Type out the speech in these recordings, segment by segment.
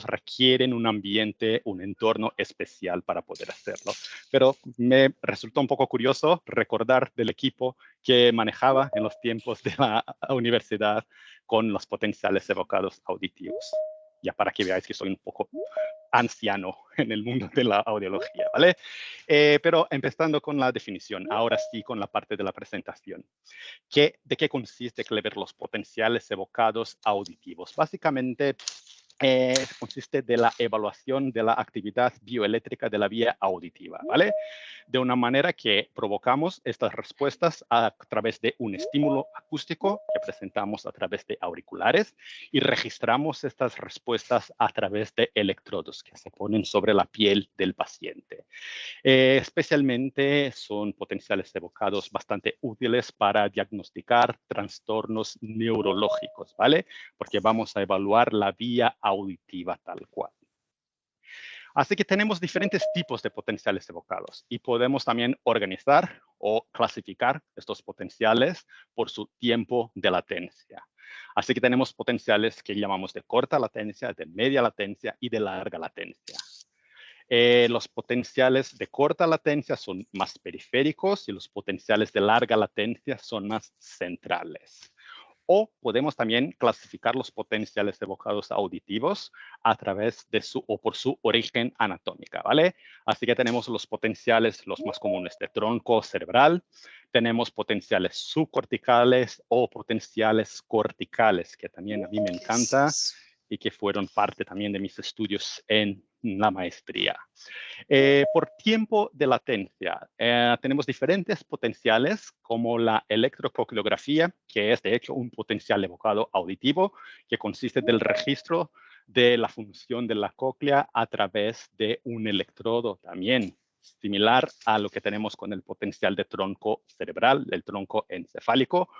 requieren un ambiente, un entorno especial para poder hacerlo. Pero me resultó un poco curioso recordar del equipo que manejaba en los tiempos de la universidad con los potenciales evocados auditivos. Ya para que veáis que soy un poco anciano en el mundo de la audiología, ¿vale? Pero empezando con la definición, ahora sí con la parte de la presentación. ¿De qué consiste, Clever, los potenciales evocados auditivos? Básicamente, consiste de la evaluación de la actividad bioeléctrica de la vía auditiva, ¿vale? De una manera que provocamos estas respuestas a través de un estímulo acústico que presentamos a través de auriculares y registramos estas respuestas a través de electrodos que se ponen sobre la piel del paciente. Especialmente son potenciales evocados bastante útiles para diagnosticar trastornos neurológicos, ¿vale? Porque vamos a evaluar la vía auditiva tal cual. Así que tenemos diferentes tipos de potenciales evocados y podemos también organizar o clasificar estos potenciales por su tiempo de latencia. Así que tenemos potenciales que llamamos de corta latencia, de media latencia y de larga latencia. Los potenciales de corta latencia son más periféricos y los potenciales de larga latencia son más centrales. O podemos también clasificar los potenciales evocados auditivos a través de por su origen anatómica, ¿vale? Así que tenemos los potenciales, los más comunes de tronco cerebral, tenemos potenciales subcorticales o potenciales corticales, que también a mí me encanta y que fueron parte también de mis estudios en la maestría. Por tiempo de latencia, tenemos diferentes potenciales como la electrocochleografía, que es de hecho un potencial evocado auditivo, que consiste del registro de la función de la cóclea a través de un electrodo también, similar a lo que tenemos con el potencial de tronco cerebral, el tronco encefálico,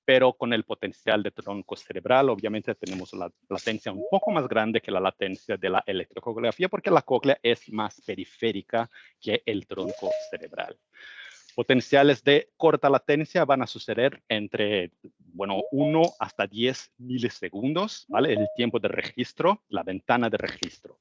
pero con el potencial de tronco cerebral, obviamente tenemos la latencia un poco más grande que la latencia de la electrocochleografía, porque la cóclea es más periférica que el tronco cerebral. Potenciales de corta latencia van a suceder entre, 1 hasta 10 milisegundos, ¿vale? El tiempo de registro, la ventana de registro.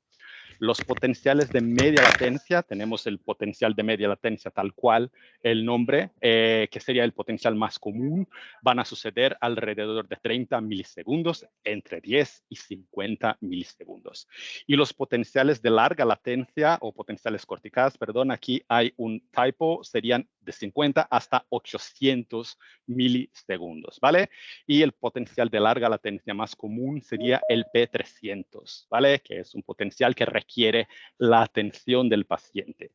Los potenciales de media latencia, tenemos el potencial de media latencia tal cual el nombre, que sería el potencial más común, van a suceder alrededor de 30 milisegundos, entre 10 y 50 milisegundos. Y los potenciales de larga latencia o potenciales corticales, perdón, aquí hay un typo, serían de 50 hasta 800 milisegundos, ¿vale? Y el potencial de larga latencia más común sería el P300, ¿vale? Que es un potencial que requiere la atención del paciente.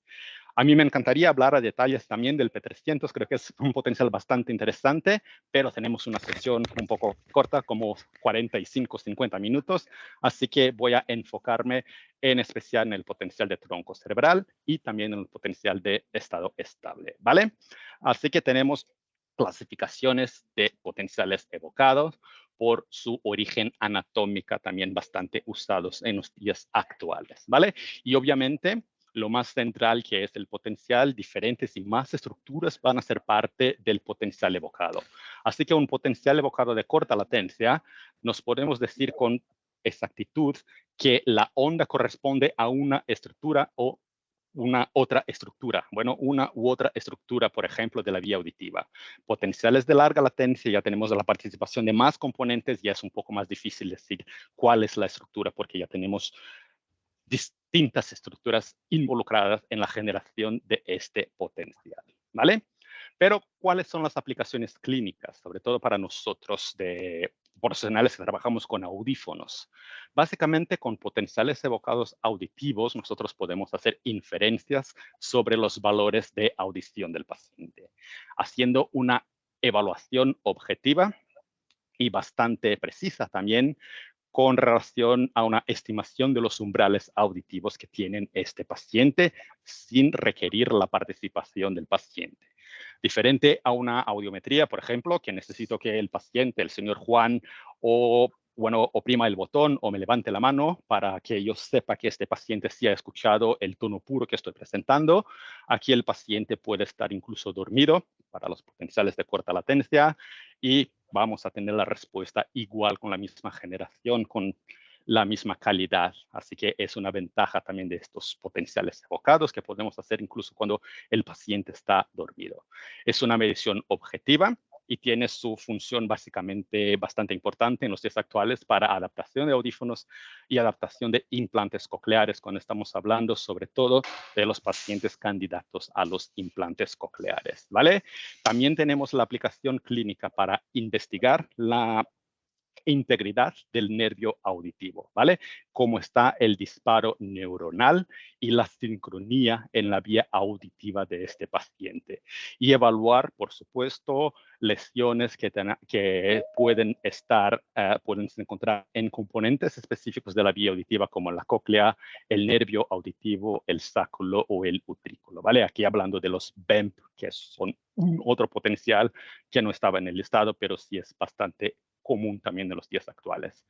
A mí me encantaría hablar a detalles también del P300, creo que es un potencial bastante interesante, pero tenemos una sesión un poco corta, como 45, 50 minutos, así que voy a enfocarme en especial en el potencial de tronco cerebral y también en el potencial de estado estable, ¿vale? Así que tenemos clasificaciones de potenciales evocados por su origen anatómica, también bastante usados en los días actuales, ¿vale? Y obviamente lo más central que es el potencial, diferentes y más estructuras van a ser parte del potencial evocado. Así que un potencial evocado de corta latencia, nos podemos decir con exactitud que la onda corresponde a una estructura o una otra estructura, una u otra estructura, por ejemplo, de la vía auditiva. Potenciales de larga latencia, ya tenemos la participación de más componentes, ya es un poco más difícil decir cuál es la estructura, porque ya tenemos distintas estructuras involucradas en la generación de este potencial, ¿vale? Pero, ¿cuáles son las aplicaciones clínicas, sobre todo para nosotros de profesionales que trabajamos con audífonos? Básicamente, con potenciales evocados auditivos, nosotros podemos hacer inferencias sobre los valores de audición del paciente, haciendo una evaluación objetiva y bastante precisa también con relación a una estimación de los umbrales auditivos que tienen este paciente sin requerir la participación del paciente. Diferente a una audiometría, por ejemplo, que necesito que el paciente, el señor Juan, oprima el botón o me levante la mano para que yo sepa que este paciente sí ha escuchado el tono puro que estoy presentando. Aquí el paciente puede estar incluso dormido para los potenciales de corta latencia y vamos a tener la respuesta igual con la misma generación, con la misma calidad. Así que es una ventaja también de estos potenciales evocados que podemos hacer incluso cuando el paciente está dormido. Es una medición objetiva y tiene su función básicamente bastante importante en los días actuales para adaptación de audífonos y adaptación de implantes cocleares, cuando estamos hablando sobre todo de los pacientes candidatos a los implantes cocleares, ¿vale? También tenemos la aplicación clínica para investigar la integridad del nervio auditivo, ¿vale? Cómo está el disparo neuronal y la sincronía en la vía auditiva de este paciente. Y evaluar, por supuesto, lesiones que pueden encontrar en componentes específicos de la vía auditiva, como la cóclea, el nervio auditivo, el sacro o el utrículo, ¿vale? Aquí hablando de los BEMP, que son otro potencial que no estaba en el listado, pero sí es bastante común también en los días actuales.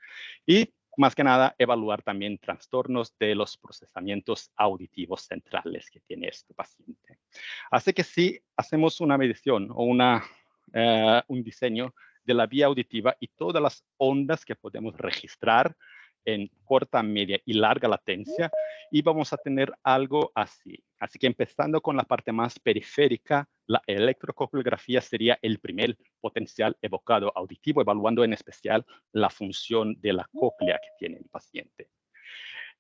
Y más que nada, evaluar también trastornos de los procesamientos auditivos centrales que tiene este paciente. Así que si hacemos una medición o un diseño de la vía auditiva y todas las ondas que podemos registrar en corta, media y larga latencia, y vamos a tener algo así. Así que empezando con la parte más periférica, la electrococulografía sería el primer potencial evocado auditivo, evaluando en especial la función de la cóclea que tiene el paciente.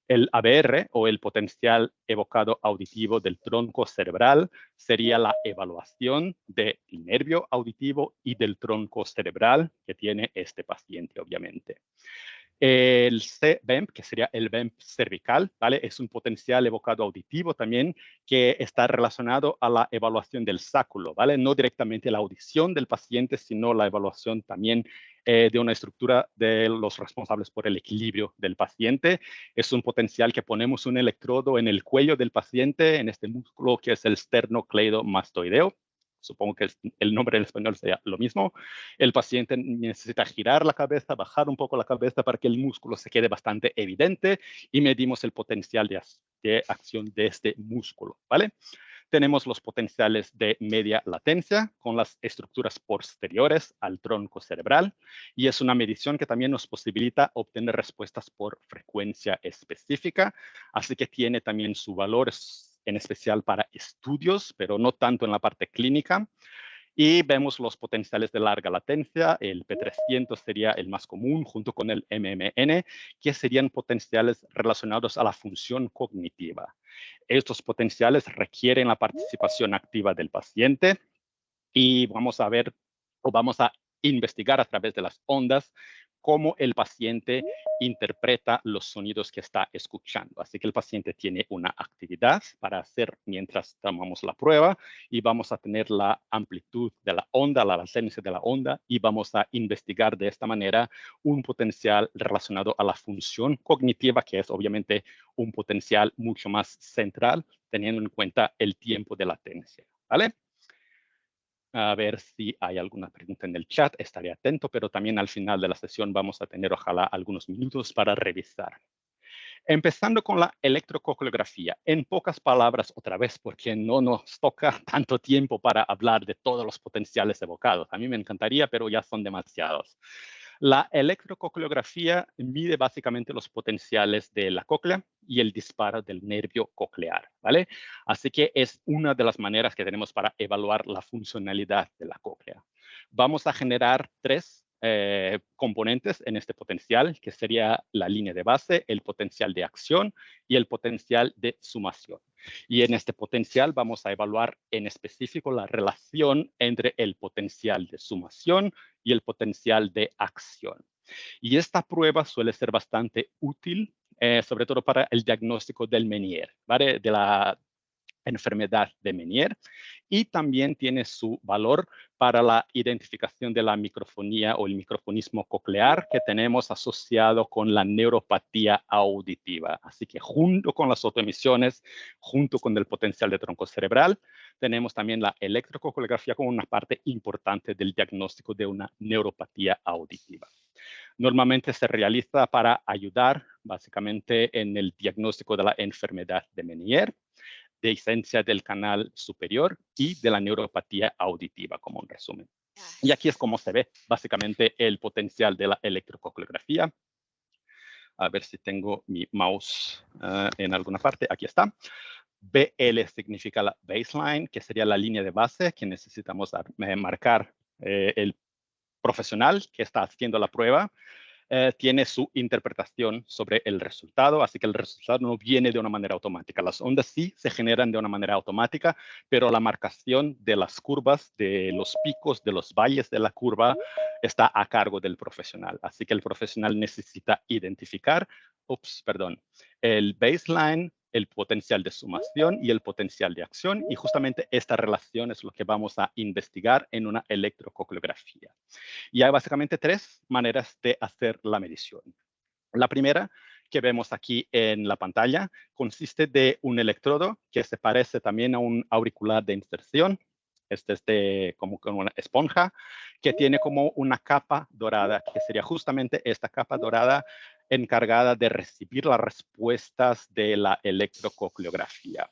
El ABR, o el potencial evocado auditivo del tronco cerebral, sería la evaluación del nervio auditivo y del tronco cerebral que tiene este paciente, obviamente. El C-BEMP, que sería el BEMP cervical, ¿vale? Es un potencial evocado auditivo también que está relacionado a la evaluación del sacro, ¿vale? No directamente la audición del paciente, sino la evaluación también de una estructura de los responsables por el equilibrio del paciente. Es un potencial que ponemos un electrodo en el cuello del paciente, en este músculo que es el sternocleidomastoideo. Supongo que el nombre en español sería lo mismo. El paciente necesita girar la cabeza, bajar un poco la cabeza para que el músculo se quede bastante evidente y medimos el potencial de acción de este músculo, ¿vale? Tenemos los potenciales de media latencia con las estructuras posteriores al tronco cerebral y es una medición que también nos posibilita obtener respuestas por frecuencia específica, así que tiene también su valor en especial para estudios, pero no tanto en la parte clínica. Y vemos los potenciales de larga latencia. El P300 sería el más común junto con el MMN, que serían potenciales relacionados a la función cognitiva. Estos potenciales requieren la participación activa del paciente y vamos a ver o vamos a investigar a través de las ondas cómo el paciente interpreta los sonidos que está escuchando. Así que el paciente tiene una actividad para hacer mientras tomamos la prueba y vamos a tener la amplitud de la onda, la latencia de la onda y vamos a investigar de esta manera un potencial relacionado a la función cognitiva, que es obviamente un potencial mucho más central, teniendo en cuenta el tiempo de latencia, ¿vale? A ver si hay alguna pregunta en el chat, estaré atento, pero también al final de la sesión vamos a tener, ojalá, algunos minutos para revisar. Empezando con la electrococulografía, en pocas palabras, otra vez, porque no nos toca tanto tiempo para hablar de todos los potenciales evocados. A mí me encantaría, pero ya son demasiados. La electrococulografía mide básicamente los potenciales de la cóclea y el disparo del nervio coclear, ¿vale? Así que es una de las maneras que tenemos para evaluar la funcionalidad de la cóclea. Vamos a generar tres componentes en este potencial, que sería la línea de base, el potencial de acción y el potencial de sumación. Y en este potencial vamos a evaluar en específico la relación entre el potencial de sumación y el potencial de acción. Y esta prueba suele ser bastante útil, sobre todo para el diagnóstico del Meniere, ¿vale? De la enfermedad de Meniere, y también tiene su valor para la identificación de la microfonía o el microfonismo coclear que tenemos asociado con la neuropatía auditiva. Así que junto con las autoemisiones, junto con el potencial de tronco cerebral, tenemos también la electrococulografía como una parte importante del diagnóstico de una neuropatía auditiva. Normalmente se realiza para ayudar básicamente en el diagnóstico de la enfermedad de Meniere, de esencia del canal superior y de la neuropatía auditiva, como un resumen. Y aquí es como se ve básicamente el potencial de la electrococulografía. A ver si tengo mi mouse en alguna parte. Aquí está. BL significa la baseline, que sería la línea de base que necesitamos marcar el profesional que está haciendo la prueba. Tiene su interpretación sobre el resultado, así que el resultado no viene de una manera automática. Las ondas sí se generan de una manera automática, pero la marcación de las curvas, de los picos, de los valles de la curva, está a cargo del profesional. Así que el profesional necesita identificar, el baseline, el potencial de sumación y el potencial de acción, y justamente esta relación es lo que vamos a investigar en una electrocoreografía. Y hay básicamente tres maneras de hacer la medición. La primera, que vemos aquí en la pantalla, consiste de un electrodo que se parece también a un auricular de inserción. Este es como una esponja que tiene como una capa dorada, que sería justamente esta capa dorada encargada de recibir las respuestas de la electrocoreografía.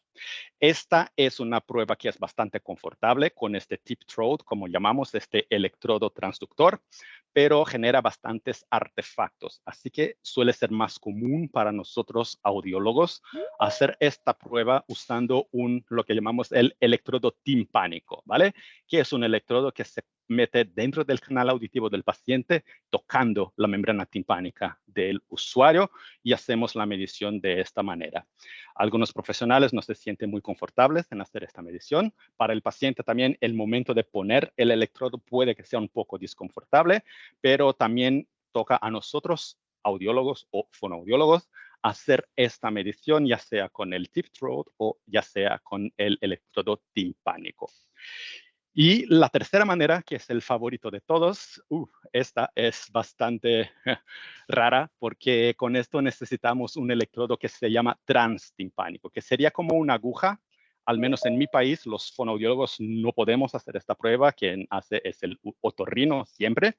Esta es una prueba que es bastante confortable con este tip throat, como llamamos, este electrodo transductor, pero genera bastantes artefactos. Así que suele ser más común para nosotros audiólogos hacer esta prueba usando lo que llamamos el electrodo timpánico, ¿vale? Que es un electrodo que se mete dentro del canal auditivo del paciente, tocando la membrana timpánica del usuario, y hacemos la medición de esta manera. Algunos profesionales no se sienten muy confortables en hacer esta medición. Para el paciente también el momento de poner el electrodo puede que sea un poco desconfortable, pero también toca a nosotros, audiólogos o fonoaudiólogos, hacer esta medición, ya sea con el tip throat o ya sea con el electrodo timpánico. Y la tercera manera, que es el favorito de todos, esta es bastante rara, porque con esto necesitamos un electrodo que se llama transtimpánico, que sería como una aguja. Al menos en mi país, los fonoaudiólogos no podemos hacer esta prueba. Quien hace es el otorrino siempre,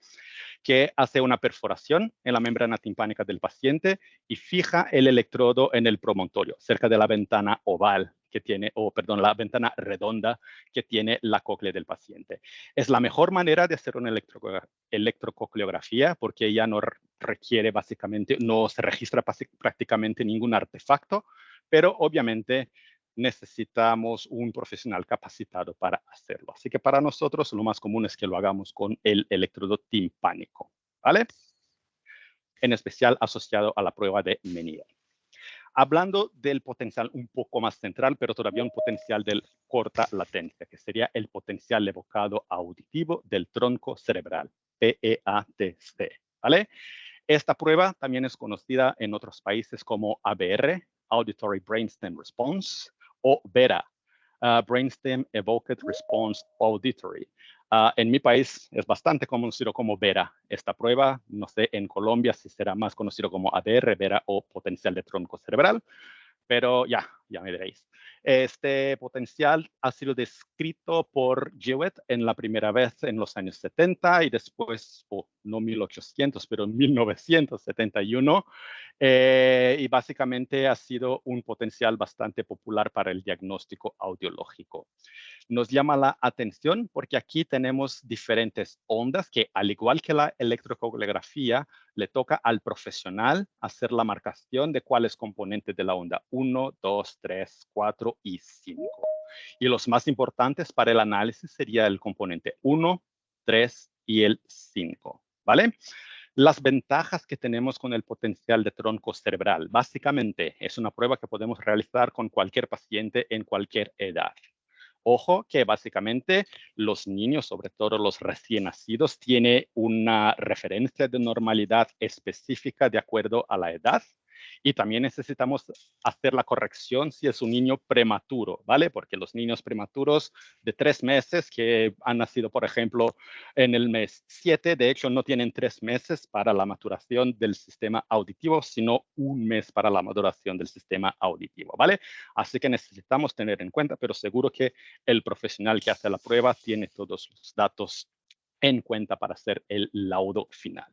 que hace una perforación en la membrana timpánica del paciente y fija el electrodo en el promontorio, cerca de la ventana oval que tiene, la ventana redonda que tiene la cóclea del paciente. Es la mejor manera de hacer una electrococleografía porque ya no requiere básicamente, no se registra prácticamente ningún artefacto, pero obviamente necesitamos un profesional capacitado para hacerlo. Así que para nosotros lo más común es que lo hagamos con el electrodo timpánico, ¿vale? En especial asociado a la prueba de Menier. Hablando del potencial un poco más central, pero todavía un potencial de corta latencia, que sería el potencial evocado auditivo del tronco cerebral, PEATC, ¿vale? Esta prueba también es conocida en otros países como ABR, Auditory Brainstem Response, o VERA, Brainstem Evoked Response Auditory. En mi país es bastante conocido como VERA esta prueba. No sé en Colombia si será más conocido como ABR, VERA o potencial de tronco cerebral, pero ya me diréis. Este potencial ha sido descrito por Jewett en la primera vez en los años 70 y después, no 1800, pero en 1971. Y básicamente ha sido un potencial bastante popular para el diagnóstico audiológico. Nos llama la atención porque aquí tenemos diferentes ondas que, al igual que la electrocoreografía, le toca al profesional hacer la marcación de cuáles componentes de la onda 1, 2, 3, 4 y 5. Y los más importantes para el análisis sería el componente 1, 3 y el 5, ¿vale? Las ventajas que tenemos con el potencial de tronco cerebral. Básicamente, es una prueba que podemos realizar con cualquier paciente en cualquier edad. Ojo que básicamente los niños, sobre todo los recién nacidos, tienen una referencia de normalidad específica de acuerdo a la edad. Y también necesitamos hacer la corrección si es un niño prematuro, ¿vale? Porque los niños prematuros de 3 meses que han nacido, por ejemplo, en el mes 7, de hecho, no tienen 3 meses para la maturación del sistema auditivo, sino 1 mes para la maduración del sistema auditivo, ¿vale? Así que necesitamos tener en cuenta, pero seguro que el profesional que hace la prueba tiene todos los datos en cuenta para hacer el laudo final.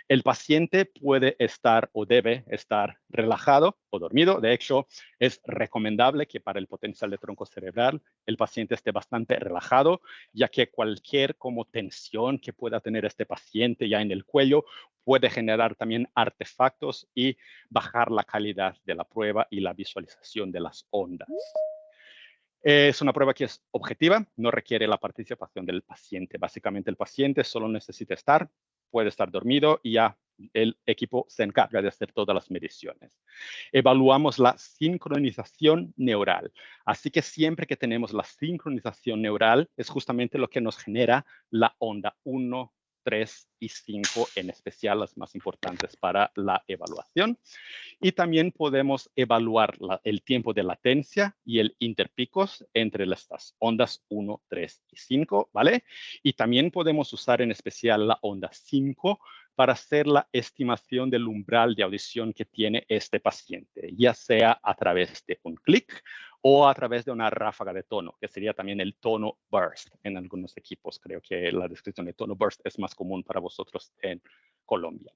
El paciente puede estar o debe estar relajado o dormido. De hecho, es recomendable que para el potencial de tronco cerebral el paciente esté bastante relajado, ya que cualquier como tensión que pueda tener este paciente ya en el cuello puede generar también artefactos y bajar la calidad de la prueba y la visualización de las ondas. Es una prueba que es objetiva, no requiere la participación del paciente. Básicamente el paciente solo necesita estar, puede estar dormido y ya el equipo se encarga de hacer todas las mediciones. Evaluamos la sincronización neural. Así que siempre que tenemos la sincronización neural es justamente lo que nos genera la onda 1, 3 y 5, en especial las más importantes para la evaluación. Y también podemos evaluar el tiempo de latencia y el interpicos entre estas ondas 1, 3 y 5, ¿vale? Y también podemos usar en especial la onda 5 para hacer la estimación del umbral de audición que tiene este paciente, ya sea a través de un clic o a través de una ráfaga de tono, que sería también el tono burst en algunos equipos. Creo que la descripción de tono burst es más común para vosotros en Colombia.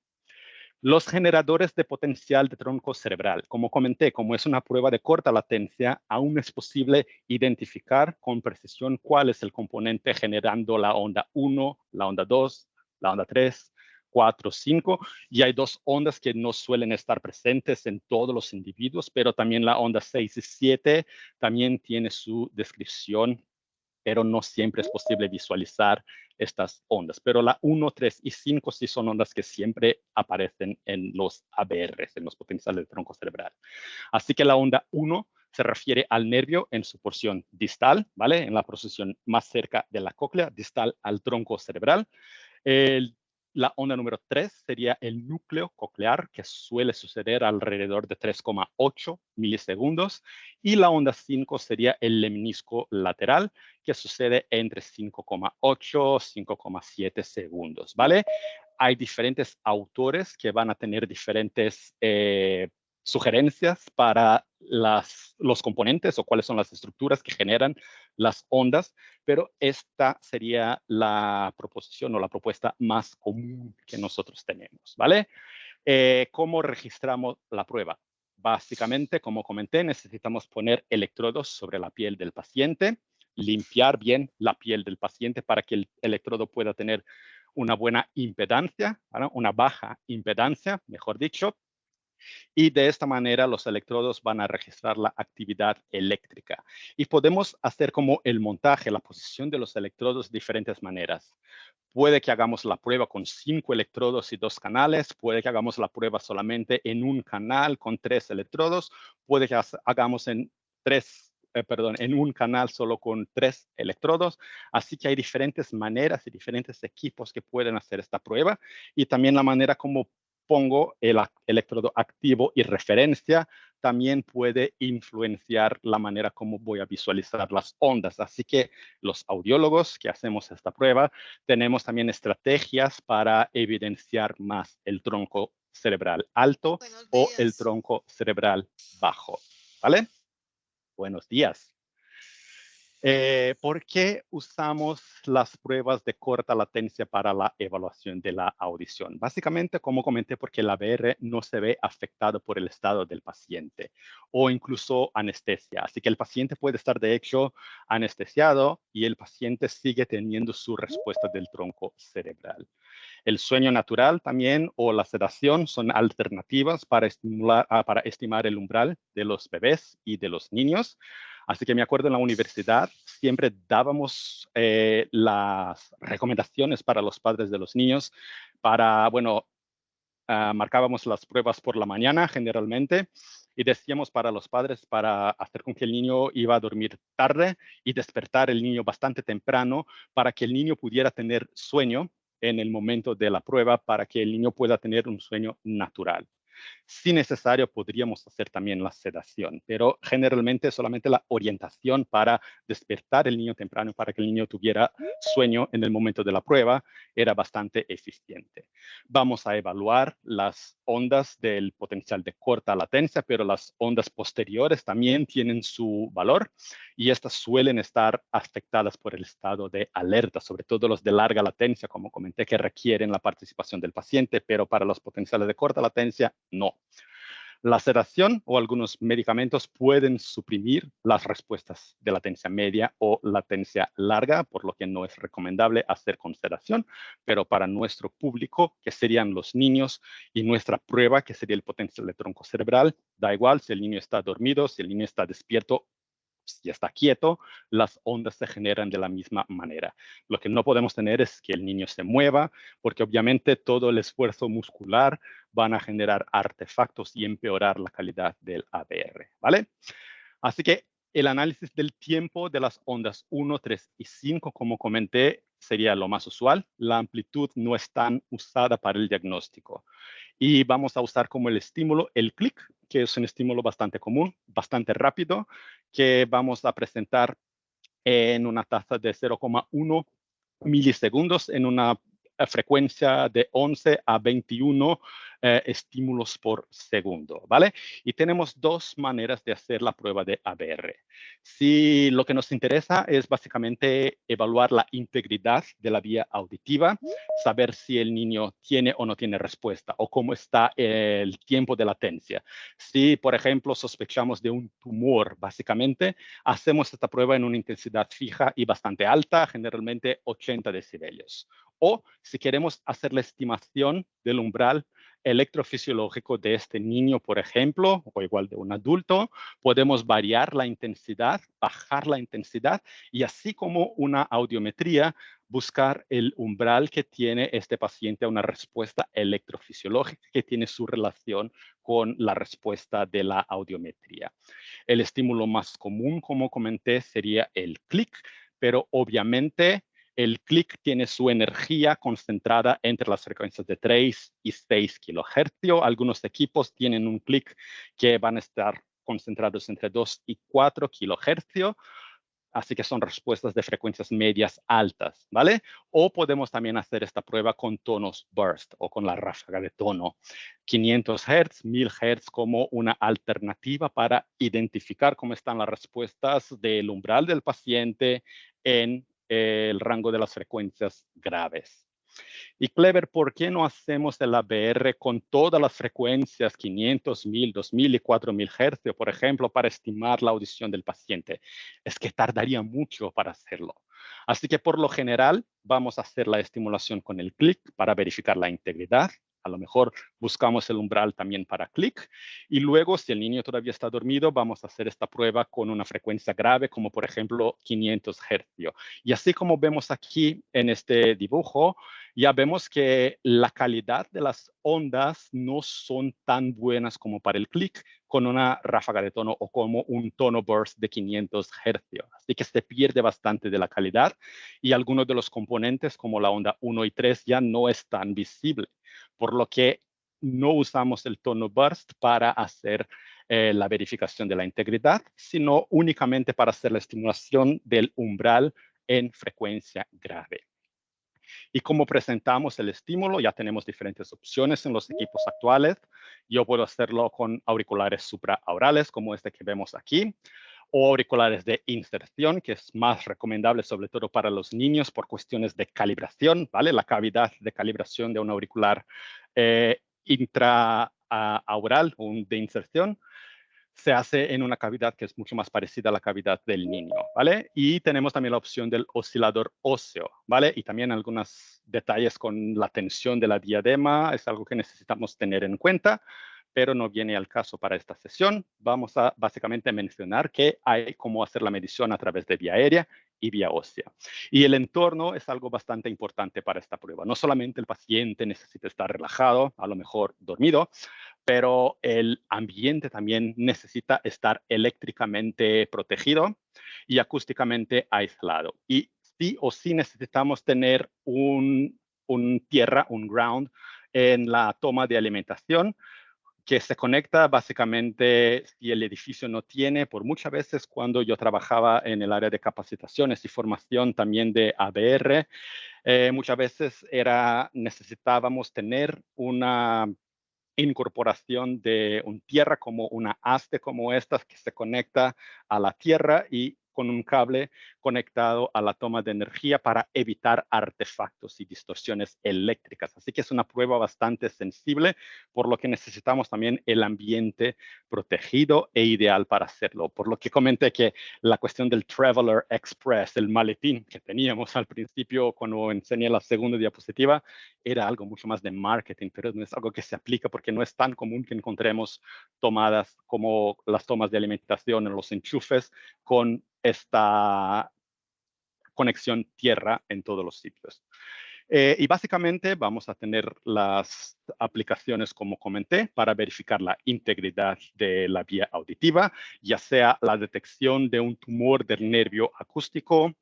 Los generadores de potencial de tronco cerebral. Como comenté, como es una prueba de corta latencia, aún es posible identificar con precisión cuál es el componente generando la onda 1, la onda 2, la onda 3, 4, 5. Y hay dos ondas que no suelen estar presentes en todos los individuos, pero también la onda 6 y 7 también tiene su descripción, pero no siempre es posible visualizar estas ondas. Pero la 1, 3 y 5 sí son ondas que siempre aparecen en los ABRs, en los potenciales de tronco cerebral. Así que la onda 1 se refiere al nervio en su porción distal, ¿vale? En la posición más cerca de la cóclea, distal al tronco cerebral. La onda número 3 sería el núcleo coclear, que suele suceder alrededor de 3,8 milisegundos. Y la onda 5 sería el lemnisco lateral, que sucede entre 5,8 y 5,7 segundos, ¿vale? Hay diferentes autores que van a tener diferentes sugerencias para los componentes o cuáles son las estructuras que generan las ondas, pero esta sería la proposición o la propuesta más común que nosotros tenemos, ¿vale? ¿Cómo registramos la prueba? Básicamente, como comenté, necesitamos poner electrodos sobre la piel del paciente, limpiar bien la piel del paciente para que el electrodo pueda tener una buena impedancia, ¿no? Una baja impedancia, mejor dicho, y de esta manera los electrodos van a registrar la actividad eléctrica. Y podemos hacer como el montaje, la posición de los electrodos de diferentes maneras. Puede que hagamos la prueba con 5 electrodos y 2 canales, puede que hagamos la prueba solamente en un canal con 3 electrodos, puede que hagamos en un canal solo con 3 electrodos. Así que hay diferentes maneras y diferentes equipos que pueden hacer esta prueba, y también la manera como pongo el electrodo activo y referencia también puede influenciar la manera como voy a visualizar las ondas. Así que los audiólogos que hacemos esta prueba tenemos también estrategias para evidenciar más el tronco cerebral alto o el tronco cerebral bajo, ¿vale? Buenos días. ¿Por qué usamos las pruebas de corta latencia para la evaluación de la audición? Básicamente, como comenté, porque el ABR no se ve afectado por el estado del paciente o incluso anestesia. Así que el paciente puede estar, de hecho, anestesiado y el paciente sigue teniendo su respuesta del tronco cerebral. El sueño natural también o la sedación son alternativas para estimar el umbral de los bebés y de los niños. Así que me acuerdo en la universidad siempre dábamos las recomendaciones para los padres de los niños para, bueno, marcábamos las pruebas por la mañana generalmente y decíamos para los padres para hacer con que el niño iba a dormir tarde y despertar el niño bastante temprano para que el niño pudiera tener sueño en el momento de la prueba, para que el niño pueda tener un sueño natural. Si necesario, podríamos hacer también la sedación, pero generalmente solamente la orientación para despertar el niño temprano, para que el niño tuviera sueño en el momento de la prueba, era bastante eficiente. Vamos a evaluar las ondas del potencial de corta latencia, pero las ondas posteriores también tienen su valor y estas suelen estar afectadas por el estado de alerta, sobre todo los de larga latencia, como comenté, que requieren la participación del paciente, pero para los potenciales de corta latencia, no. La sedación o algunos medicamentos pueden suprimir las respuestas de latencia media o latencia larga, por lo que no es recomendable hacer con sedación, pero para nuestro público, que serían los niños, y nuestra prueba, que sería el potencial de tronco cerebral, da igual si el niño está dormido, si el niño está despierto, si está quieto, las ondas se generan de la misma manera. Lo que no podemos tener es que el niño se mueva, porque obviamente todo el esfuerzo muscular van a generar artefactos y empeorar la calidad del ABR, ¿vale? Así que el análisis del tiempo de las ondas 1, 3 y 5, como comenté, sería lo más usual. La amplitud no es tan usada para el diagnóstico. Y vamos a usar como el estímulo el clic, que es un estímulo bastante común, bastante rápido, que vamos a presentar en una tasa de 0,1 milisegundos en una frecuencia de 11 a 21 estímulos por segundo, ¿vale? Y tenemos dos maneras de hacer la prueba de ABR. Si lo que nos interesa es básicamente evaluar la integridad de la vía auditiva, saber si el niño tiene o no tiene respuesta o cómo está el tiempo de latencia. Si, por ejemplo, sospechamos de un tumor, básicamente, hacemos esta prueba en una intensidad fija y bastante alta, generalmente 80 decibelios. O si queremos hacer la estimación del umbral electrofisiológico de este niño, por ejemplo, o igual de un adulto, podemos variar la intensidad, bajar la intensidad y así como una audiometría, buscar el umbral que tiene este paciente a una respuesta electrofisiológica que tiene su relación con la respuesta de la audiometría. El estímulo más común, como comenté, sería el clic, pero obviamente el clic tiene su energía concentrada entre las frecuencias de 3 y 6 kHz. Algunos equipos tienen un clic que van a estar concentrados entre 2 y 4 kHz. Así que son respuestas de frecuencias medias altas, ¿vale? O podemos también hacer esta prueba con tonos burst o con la ráfaga de tono. 500 Hz, 1000 Hz como una alternativa para identificar cómo están las respuestas del umbral del paciente en el rango de las frecuencias graves. Y Clever, ¿por qué no hacemos el ABR con todas las frecuencias 500, 1000, 2000 y 4000 Hz, por ejemplo, para estimar la audición del paciente? Es que tardaría mucho para hacerlo. Así que por lo general vamos a hacer la estimulación con el clic para verificar la integridad. A lo mejor buscamos el umbral también para clic. Y luego, si el niño todavía está dormido, vamos a hacer esta prueba con una frecuencia grave, como por ejemplo 500 Hz. Y así como vemos aquí en este dibujo, ya vemos que la calidad de las ondas no son tan buenas como para el clic con una ráfaga de tono o como un tono burst de 500 Hz. Así que se pierde bastante de la calidad y algunos de los componentes como la onda 1 y 3 ya no es tan visible, por lo que no usamos el tono burst para hacer la verificación de la integridad, sino únicamente para hacer la estimulación del umbral en frecuencia grave. Y como presentamos el estímulo, ya tenemos diferentes opciones en los equipos actuales. Yo puedo hacerlo con auriculares supraaurales, como este que vemos aquí, o auriculares de inserción, que es más recomendable sobre todo para los niños por cuestiones de calibración, ¿vale? La cavidad de calibración de un auricular intraaural o de inserción se hace en una cavidad que es mucho más parecida a la cavidad del niño, ¿vale? Y tenemos también la opción del oscilador óseo, ¿vale? Y también algunos detalles con la tensión de la diadema, es algo que necesitamos tener en cuenta, pero no viene al caso para esta sesión. Vamos a básicamente mencionar que hay cómo hacer la medición a través de vía aérea y vía ósea. Y el entorno es algo bastante importante para esta prueba. No solamente el paciente necesita estar relajado, a lo mejor dormido, pero el ambiente también necesita estar eléctricamente protegido y acústicamente aislado. Y sí o sí necesitamos tener un tierra, un ground en la toma de alimentación, que se conecta básicamente si el edificio no tiene, por muchas veces cuando yo trabajaba en el área de capacitaciones y formación también de ABR, muchas veces necesitábamos tener una incorporación de un tierra como una haste como esta que se conecta a la tierra y con un cable conectado a la toma de energía para evitar artefactos y distorsiones eléctricas. Así que es una prueba bastante sensible, por lo que necesitamos también el ambiente protegido e ideal para hacerlo. Por lo que comenté que la cuestión del Traveler Express, el maletín que teníamos al principio cuando enseñé la segunda diapositiva, era algo mucho más de marketing, pero no es algo que se aplica porque no es tan común que encontremos tomadas como las tomas de alimentación en los enchufes con esta conexión tierra en todos los sitios. Y básicamente vamos a tener las aplicaciones, como comenté, para verificar la integridad de la vía auditiva, ya sea la detección de un tumor del nervio acústico,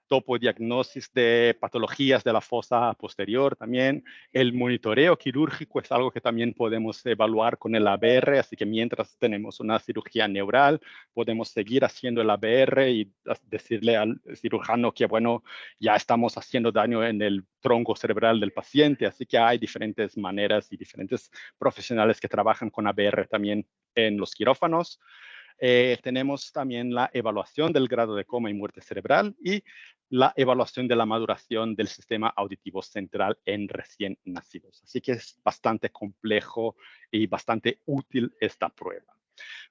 topodiagnosis de patologías de la fosa posterior también. El monitoreo quirúrgico es algo que también podemos evaluar con el ABR, así que mientras tenemos una cirugía neural, podemos seguir haciendo el ABR y decirle al cirujano que, bueno, ya estamos haciendo daño en el tronco cerebral del paciente, así que hay diferentes maneras y diferentes profesionales que trabajan con ABR también en los quirófanos. Tenemos también la evaluación del grado de coma y muerte cerebral y la evaluación de la maduración del sistema auditivo central en recién nacidos. Así que es bastante complejo y bastante útil esta prueba.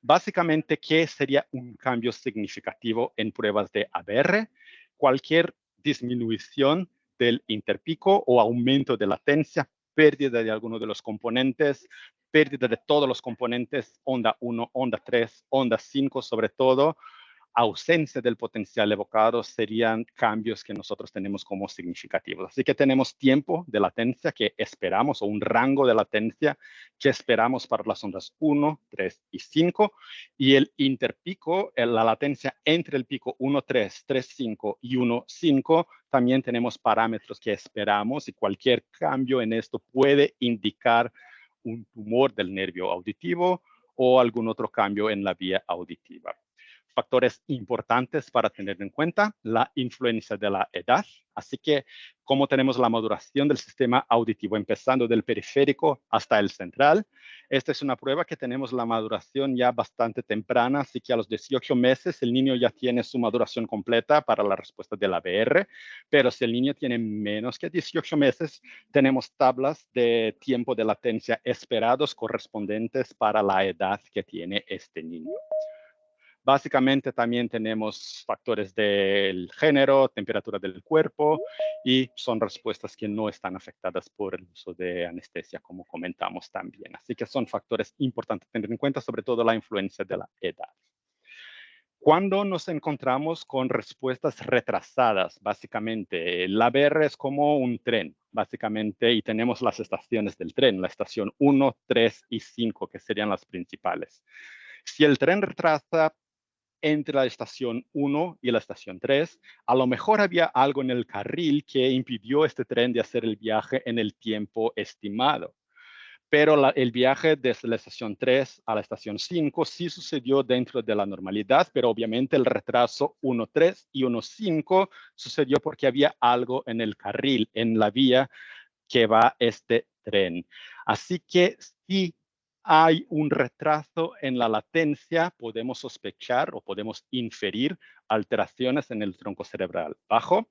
Básicamente, ¿qué sería un cambio significativo en pruebas de ABR? Cualquier disminución del interpico o aumento de latencia, pérdida de alguno de los componentes, pérdida de todos los componentes, onda 1, onda 3, onda 5 sobre todo, ausencia del potencial evocado serían cambios que nosotros tenemos como significativos. Así que tenemos tiempo de latencia que esperamos o un rango de latencia que esperamos para las ondas 1, 3 y 5 y el interpico, la latencia entre el pico 1, 3, 3, 5 y 1, 5, también tenemos parámetros que esperamos y cualquier cambio en esto puede indicar un tumor del nervio auditivo o algún otro cambio en la vía auditiva. Factores importantes para tener en cuenta, la influencia de la edad. Así que, como tenemos la maduración del sistema auditivo, empezando del periférico hasta el central, esta es una prueba que tenemos la maduración ya bastante temprana, así que a los 18 meses el niño ya tiene su maduración completa para la respuesta del ABR, pero si el niño tiene menos que 18 meses, tenemos tablas de tiempo de latencia esperados correspondientes para la edad que tiene este niño. Básicamente también tenemos factores del género, temperatura del cuerpo y son respuestas que no están afectadas por el uso de anestesia, como comentamos también. Así que son factores importantes tener en cuenta, sobre todo la influencia de la edad. Cuando nos encontramos con respuestas retrasadas, básicamente, el ABR es como un tren, básicamente, y tenemos las estaciones del tren, la estación 1, 3 y 5, que serían las principales. Si el tren retrasa entre la estación 1 y la estación 3, a lo mejor había algo en el carril que impidió este tren de hacer el viaje en el tiempo estimado. Pero el viaje desde la estación 3 a la estación 5 sí sucedió dentro de la normalidad, pero obviamente el retraso 1.3 y 1.5 sucedió porque había algo en el carril, en la vía que va este tren. Así que si hay un retraso en la latencia, podemos sospechar o podemos inferir alteraciones en el tronco cerebral bajo,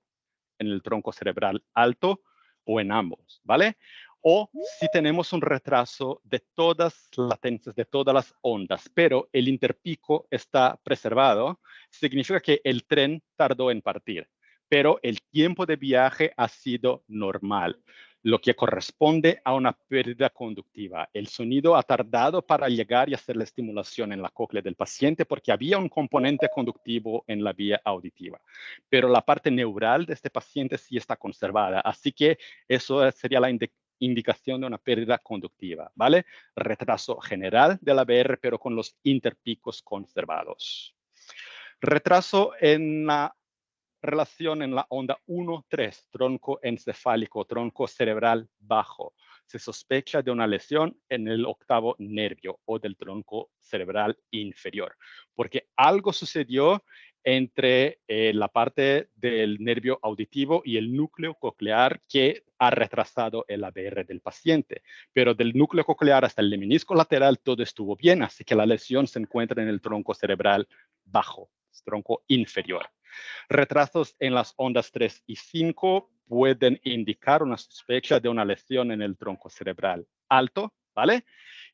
en el tronco cerebral alto o en ambos, ¿vale? O si tenemos un retraso de todas las latencias, de todas las ondas, pero el interpico está preservado, significa que el tren tardó en partir, pero el tiempo de viaje ha sido normal, lo que corresponde a una pérdida conductiva. El sonido ha tardado para llegar y hacer la estimulación en la cóclea del paciente porque había un componente conductivo en la vía auditiva, pero la parte neural de este paciente sí está conservada, así que eso sería la indicación de una pérdida conductiva, ¿vale? Retraso general del ABR, pero con los interpicos conservados. Retraso en la relación en la onda 1-3, tronco encefálico, tronco cerebral bajo. se sospecha de una lesión en el octavo nervio o del tronco cerebral inferior, porque algo sucedió entre la parte del nervio auditivo y el núcleo coclear que ha retrasado el ABR del paciente. Pero del núcleo coclear hasta el menisco lateral todo estuvo bien, así que la lesión se encuentra en el tronco cerebral bajo, tronco inferior. Retrasos en las ondas 3 y 5 pueden indicar una sospecha de una lesión en el tronco cerebral alto, ¿vale?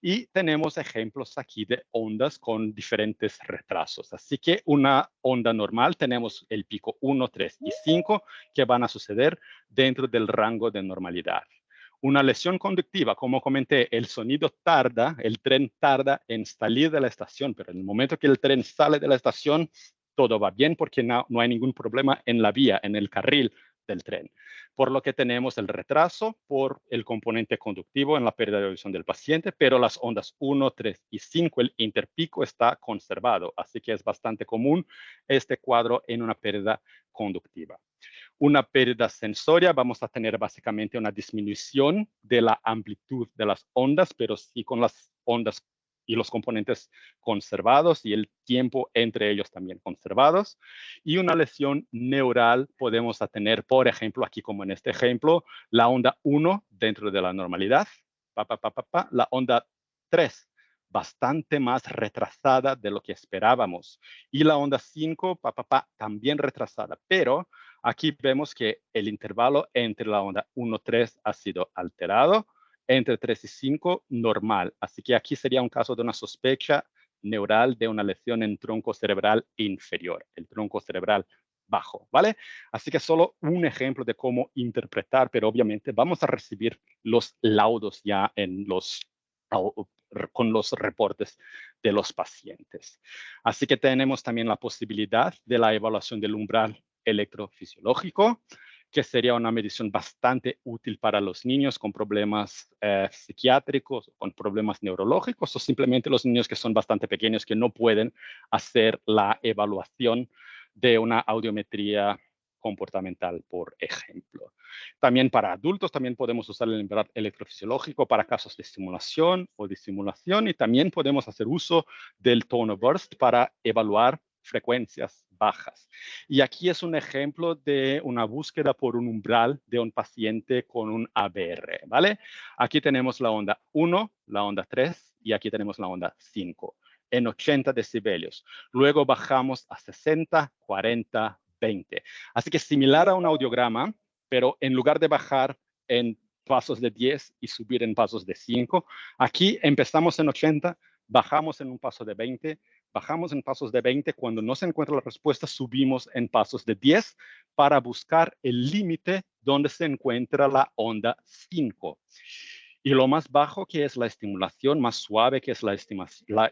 Y tenemos ejemplos aquí de ondas con diferentes retrasos. Así que una onda normal, tenemos el pico 1, 3 y 5 que van a suceder dentro del rango de normalidad. Una lesión conductiva, como comenté, el sonido tarda, el tren tarda en salir de la estación, pero en el momento que el tren sale de la estación, todo va bien porque no hay ningún problema en la vía, en el carril del tren. Por lo que tenemos el retraso por el componente conductivo en la pérdida de audición del paciente, pero las ondas 1, 3 y 5, el interpico está conservado, así que es bastante común este cuadro en una pérdida conductiva. Una pérdida sensoria, vamos a tener básicamente una disminución de la amplitud de las ondas, pero sí con las ondas y los componentes conservados y el tiempo entre ellos también conservados. Y una lesión neural podemos tener, por ejemplo, aquí como en este ejemplo, la onda 1 dentro de la normalidad, la onda 3 bastante más retrasada de lo que esperábamos. Y la onda 5, también retrasada, pero aquí vemos que el intervalo entre la onda 1-3 ha sido alterado, entre 3 y 5 normal. Así que aquí sería un caso de una sospecha neural de una lesión en tronco cerebral inferior, el tronco cerebral bajo, ¿vale? Así que solo un ejemplo de cómo interpretar, pero obviamente vamos a recibir los laudos ya en con los reportes de los pacientes. Así que tenemos también la posibilidad de la evaluación del umbral electrofisiológico, que sería una medición bastante útil para los niños con problemas psiquiátricos, con problemas neurológicos o simplemente los niños que son bastante pequeños que no pueden hacer la evaluación de una audiometría comportamental, por ejemplo. También para adultos, también podemos usar el umbral electrofisiológico para casos de estimulación o disimulación y también podemos hacer uso del tono burst para evaluar frecuencias bajas. Y aquí es un ejemplo de una búsqueda por un umbral de un paciente con un ABR, ¿vale? Aquí tenemos la onda 1, la onda 3 y aquí tenemos la onda 5 en 80 decibelios. Luego bajamos a 60, 40, 20. Así que similar a un audiograma, pero en lugar de bajar en pasos de 10 y subir en pasos de 5, aquí empezamos en 80, bajamos en un paso de 20, bajamos en pasos de 20, cuando no se encuentra la respuesta, subimos en pasos de 10 para buscar el límite donde se encuentra la onda 5. Y lo más bajo que es la estimulación, más suave que es la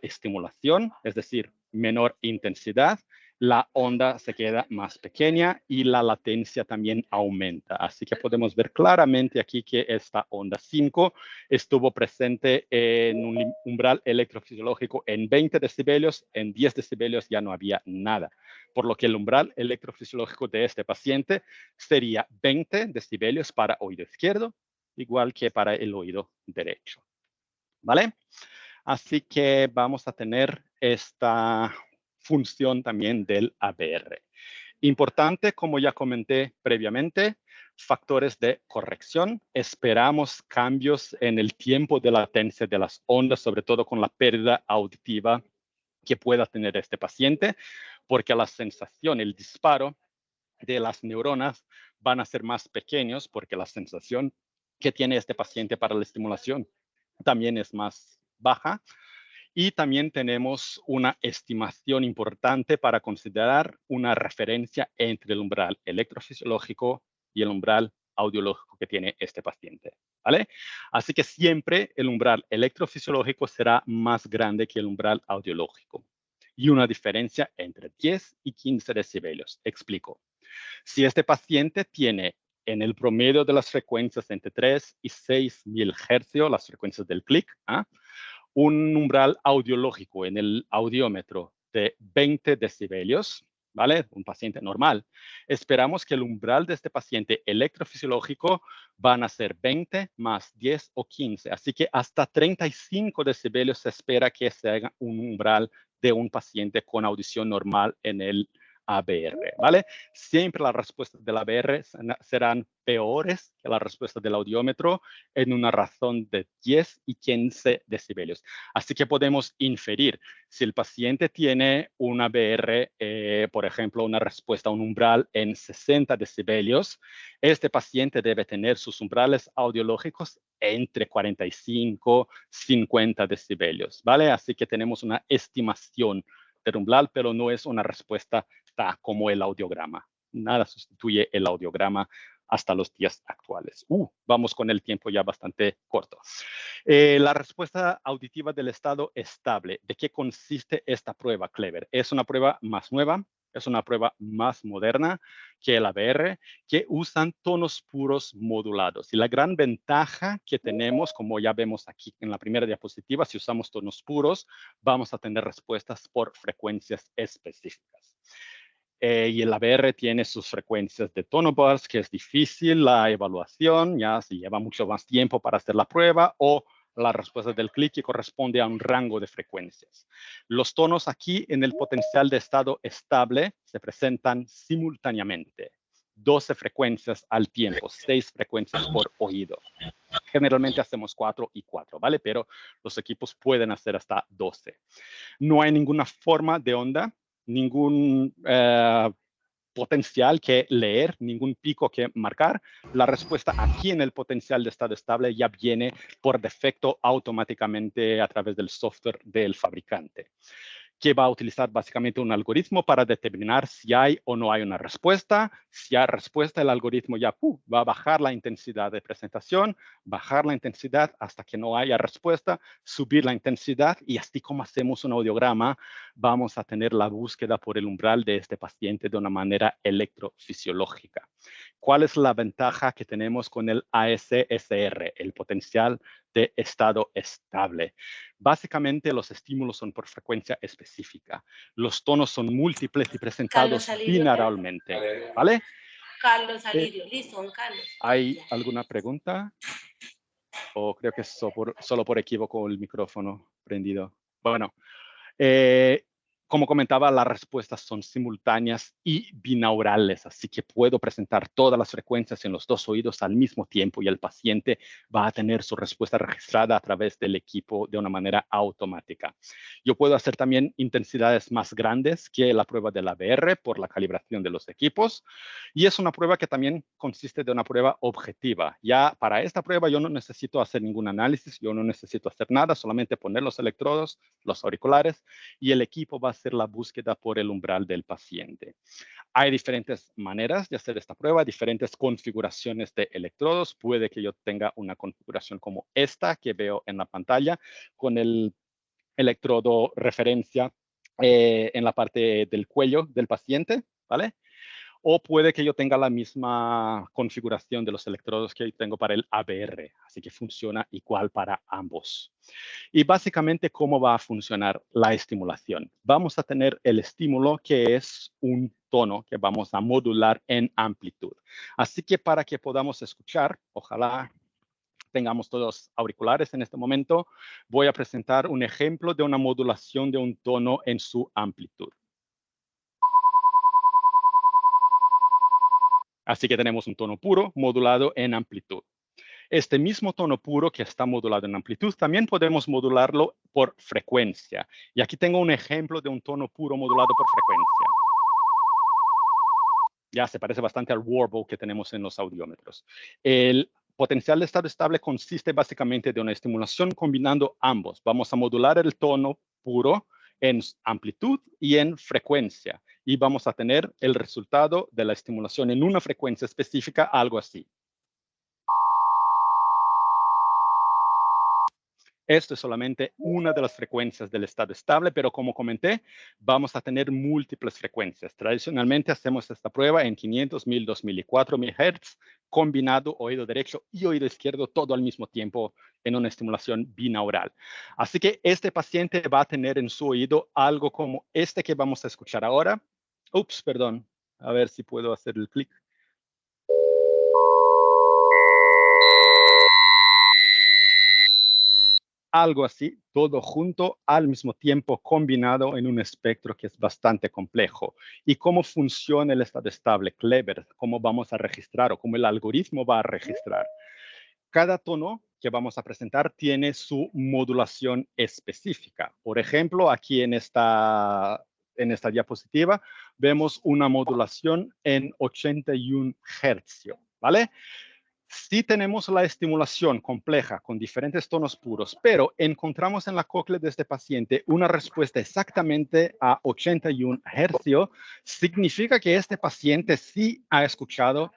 estimulación, es decir, menor intensidad, la onda se queda más pequeña y la latencia también aumenta. Así que podemos ver claramente aquí que esta onda 5 estuvo presente en un umbral electrofisiológico en 20 decibelios, en 10 decibelios ya no había nada. Por lo que el umbral electrofisiológico de este paciente sería 20 decibelios para oído izquierdo, igual que para el oído derecho. ¿Vale? Así que vamos a tener esta función también del ABR. Importante, como ya comenté previamente, factores de corrección. Esperamos cambios en el tiempo de latencia de las ondas, sobre todo con la pérdida auditiva que pueda tener este paciente, porque la sensación, el disparo de las neuronas van a ser más pequeños, porque la sensación que tiene este paciente para la estimulación también es más baja. Y también tenemos una estimación importante para considerar una referencia entre el umbral electrofisiológico y el umbral audiológico que tiene este paciente, ¿vale? Así que siempre el umbral electrofisiológico será más grande que el umbral audiológico. Y una diferencia entre 10 y 15 decibelios. Explico. Si este paciente tiene en el promedio de las frecuencias entre 3 y 6.000 hercios, las frecuencias del clic, un umbral audiológico en el audiómetro de 20 decibelios, ¿vale? Un paciente normal. Esperamos que el umbral de este paciente electrofisiológico van a ser 20 más 10 o 15. Así que hasta 35 decibelios se espera que se haga un umbral de un paciente con audición normal en el ABR, ¿vale? Siempre las respuestas del ABR serán peores que las respuestas del audiómetro en una razón de 10 y 15 decibelios. Así que podemos inferir, si el paciente tiene un ABR, por ejemplo, una respuesta a un umbral en 60 decibelios, este paciente debe tener sus umbrales audiológicos entre 45 y 50 decibelios, ¿vale? Así que tenemos una estimación del umbral, pero no es una respuesta como el audiograma. Nada sustituye el audiograma hasta los días actuales. Vamos con el tiempo ya bastante corto. La respuesta auditiva del estado estable. ¿De qué consiste esta prueba, Clever? Es una prueba más nueva, es una prueba más moderna que el ABR, que usan tonos puros modulados. Y la gran ventaja que tenemos, como ya vemos aquí en la primera diapositiva, si usamos tonos puros, vamos a tener respuestas por frecuencias específicas. Y el ABR tiene sus frecuencias de tono bars, que es difícil la evaluación, ya se lleva mucho más tiempo para hacer la prueba, o la respuesta del clic que corresponde a un rango de frecuencias. Los tonos aquí en el potencial de estado estable se presentan simultáneamente. 12 frecuencias al tiempo, 6 frecuencias por oído. Generalmente hacemos 4 y 4, ¿vale? Pero los equipos pueden hacer hasta 12. No hay ninguna forma de onda, ningún potencial que leer, ningún pico que marcar. La respuesta aquí en el potencial de estado estable ya viene por defecto automáticamente a través del software del fabricante, que va a utilizar básicamente un algoritmo para determinar si hay o no hay una respuesta. Si hay respuesta, el algoritmo ya va a bajar la intensidad de presentación, bajar la intensidad hasta que no haya respuesta, subir la intensidad, y así como hacemos un audiograma, vamos a tener la búsqueda por el umbral de este paciente de una manera electrofisiológica. ¿Cuál es la ventaja que tenemos con el ASSR, el potencial de estado estable? Básicamente los estímulos son por frecuencia específica. Los tonos son múltiples y presentados binauralmente, ¿vale? Carlos Alirio, listo, don Carlos. ¿Hay alguna pregunta? ¿O creo que es solo por equivoco el micrófono prendido? Bueno, como comentaba, las respuestas son simultáneas y binaurales, así que puedo presentar todas las frecuencias en los dos oídos al mismo tiempo y el paciente va a tener su respuesta registrada a través del equipo de una manera automática. Yo puedo hacer también intensidades más grandes que la prueba del ABR por la calibración de los equipos, y es una prueba que también consiste de una prueba objetiva. Ya para esta prueba yo no necesito hacer ningún análisis, yo no necesito hacer nada, solamente poner los electrodos, los auriculares, y el equipo va a hacer la búsqueda por el umbral del paciente. Hay diferentes maneras de hacer esta prueba, diferentes configuraciones de electrodos. Puede que yo tenga una configuración como esta que veo en la pantalla, con el electrodo referencia en la parte del cuello del paciente, ¿vale? O puede que yo tenga la misma configuración de los electrodos que tengo para el ABR, así que funciona igual para ambos. Y básicamente, ¿cómo va a funcionar la estimulación? Vamos a tener el estímulo, que es un tono que vamos a modular en amplitud. Así que para que podamos escuchar, ojalá tengamos todos auriculares en este momento, voy a presentar un ejemplo de una modulación de un tono en su amplitud. Así que tenemos un tono puro modulado en amplitud. Este mismo tono puro que está modulado en amplitud, también podemos modularlo por frecuencia. Y aquí tengo un ejemplo de un tono puro modulado por frecuencia. Ya se parece bastante al warble que tenemos en los audiómetros. El potencial de estado estable consiste básicamente de una estimulación combinando ambos. Vamos a modular el tono puro en amplitud y en frecuencia, y vamos a tener el resultado de la estimulación en una frecuencia específica, algo así. Esto es solamente una de las frecuencias del estado estable, pero como comenté, vamos a tener múltiples frecuencias. Tradicionalmente hacemos esta prueba en 500, 1000, 2000 y 4000 Hz, combinado oído derecho y oído izquierdo, todo al mismo tiempo en una estimulación binaural. Así que este paciente va a tener en su oído algo como este que vamos a escuchar ahora, Ups, perdón. A ver si puedo hacer el clic. Algo así, todo junto al mismo tiempo combinado en un espectro que es bastante complejo. ¿Y cómo funciona el estado estable Kleber? ¿Cómo vamos a registrar o cómo el algoritmo va a registrar? Cada tono que vamos a presentar tiene su modulación específica. Por ejemplo, aquí en esta diapositiva vemos una modulación en 81 Hz, ¿vale? Si tenemos la estimulación compleja con diferentes tonos puros, pero encontramos en la cóclea de este paciente una respuesta exactamente a 81 Hz, significa que este paciente sí ha escuchado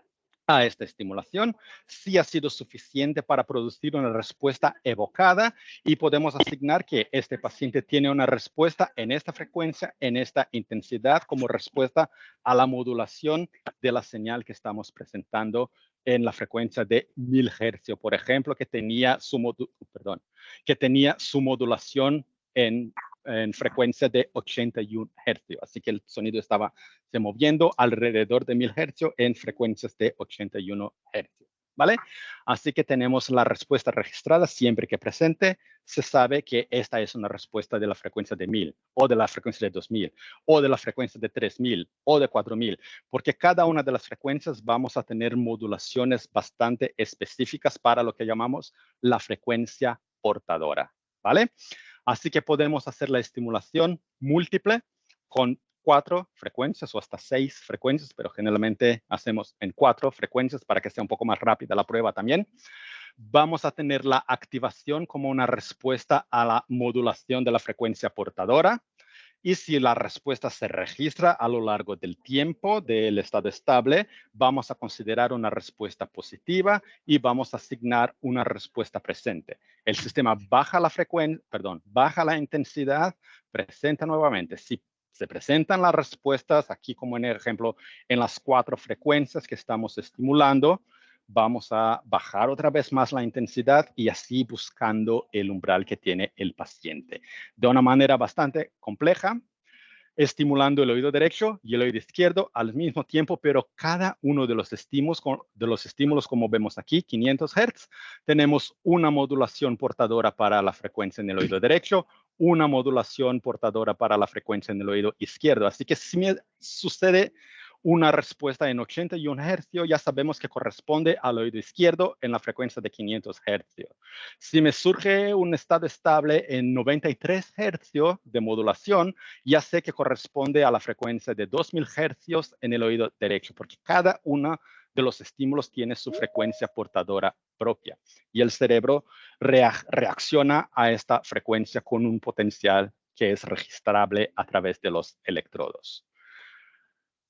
a esta estimulación, sí ha sido suficiente para producir una respuesta evocada y podemos asignar que este paciente tiene una respuesta en esta frecuencia, en esta intensidad, como respuesta a la modulación de la señal que estamos presentando en la frecuencia de 1000 Hz, por ejemplo, que tenía su modulación en frecuencia de 81 Hz. Así que el sonido estaba se moviendo alrededor de 1000 Hz en frecuencias de 81 Hz. ¿Vale? Así que tenemos la respuesta registrada siempre que presente. Se sabe que esta es una respuesta de la frecuencia de 1000 o de la frecuencia de 2000 o de la frecuencia de 3000 o de 4000, porque cada una de las frecuencias vamos a tener modulaciones bastante específicas para lo que llamamos la frecuencia portadora, ¿vale? Así que podemos hacer la estimulación múltiple con 4 frecuencias o hasta 6 frecuencias, pero generalmente hacemos en 4 frecuencias para que sea un poco más rápida la prueba también. Vamos a tener la activación como una respuesta a la modulación de la frecuencia portadora. Y si la respuesta se registra a lo largo del tiempo del estado estable, vamos a considerar una respuesta positiva y vamos a asignar una respuesta presente. El sistema baja la frecuencia, perdón, baja la intensidad, presenta nuevamente. Si se presentan las respuestas, aquí como en el ejemplo, en las 4 frecuencias que estamos estimulando, vamos a bajar otra vez más la intensidad y así buscando el umbral que tiene el paciente. De una manera bastante compleja, estimulando el oído derecho y el oído izquierdo al mismo tiempo, pero cada uno de los estímulos, como vemos aquí, 500 Hz, tenemos una modulación portadora para la frecuencia en el oído derecho, una modulación portadora para la frecuencia en el oído izquierdo. Así que si me sucede una respuesta en 81 Hz, ya sabemos que corresponde al oído izquierdo en la frecuencia de 500 Hz. Si me surge un estado estable en 93 Hz de modulación, ya sé que corresponde a la frecuencia de 2000 Hz en el oído derecho, porque cada uno de los estímulos tiene su frecuencia portadora propia y el cerebro reacciona a esta frecuencia con un potencial que es registrable a través de los electrodos.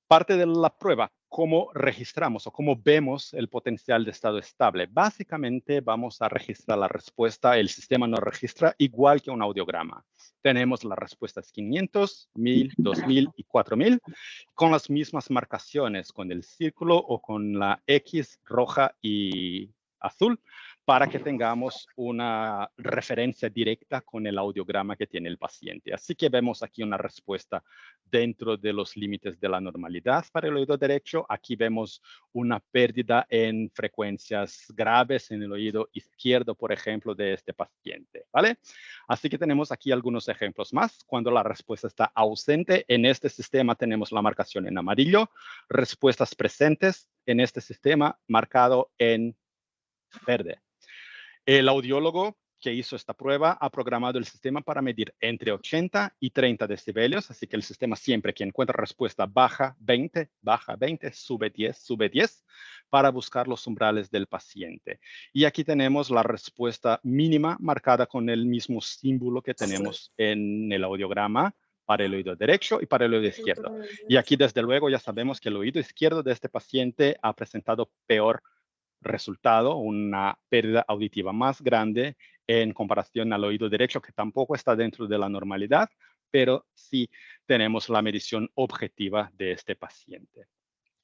Parte de la prueba, ¿cómo registramos o cómo vemos el potencial de estado estable? Básicamente vamos a registrar la respuesta, el sistema nos registra igual que un audiograma. Tenemos las respuestas 500, 1000, 2000 y 4000 con las mismas marcaciones, con el círculo o con la X roja y azul, para que tengamos una referencia directa con el audiograma que tiene el paciente. Así que vemos aquí una respuesta dentro de los límites de la normalidad para el oído derecho. Aquí vemos una pérdida en frecuencias graves en el oído izquierdo, por ejemplo, de este paciente, ¿vale? Así que tenemos aquí algunos ejemplos más. Cuando la respuesta está ausente, en este sistema tenemos la marcación en amarillo, respuestas presentes en este sistema marcado en verde. El audiólogo que hizo esta prueba ha programado el sistema para medir entre 80 y 30 decibelios, así que el sistema siempre que encuentra respuesta baja 20, sube 10, para buscar los umbrales del paciente. Y aquí tenemos la respuesta mínima marcada con el mismo símbolo que tenemos en el audiograma para el oído derecho y para el oído izquierdo. Y aquí, desde luego, ya sabemos que el oído izquierdo de este paciente ha presentado peor resultado, una pérdida auditiva más grande en comparación al oído derecho, que tampoco está dentro de la normalidad, pero sí tenemos la medición objetiva de este paciente.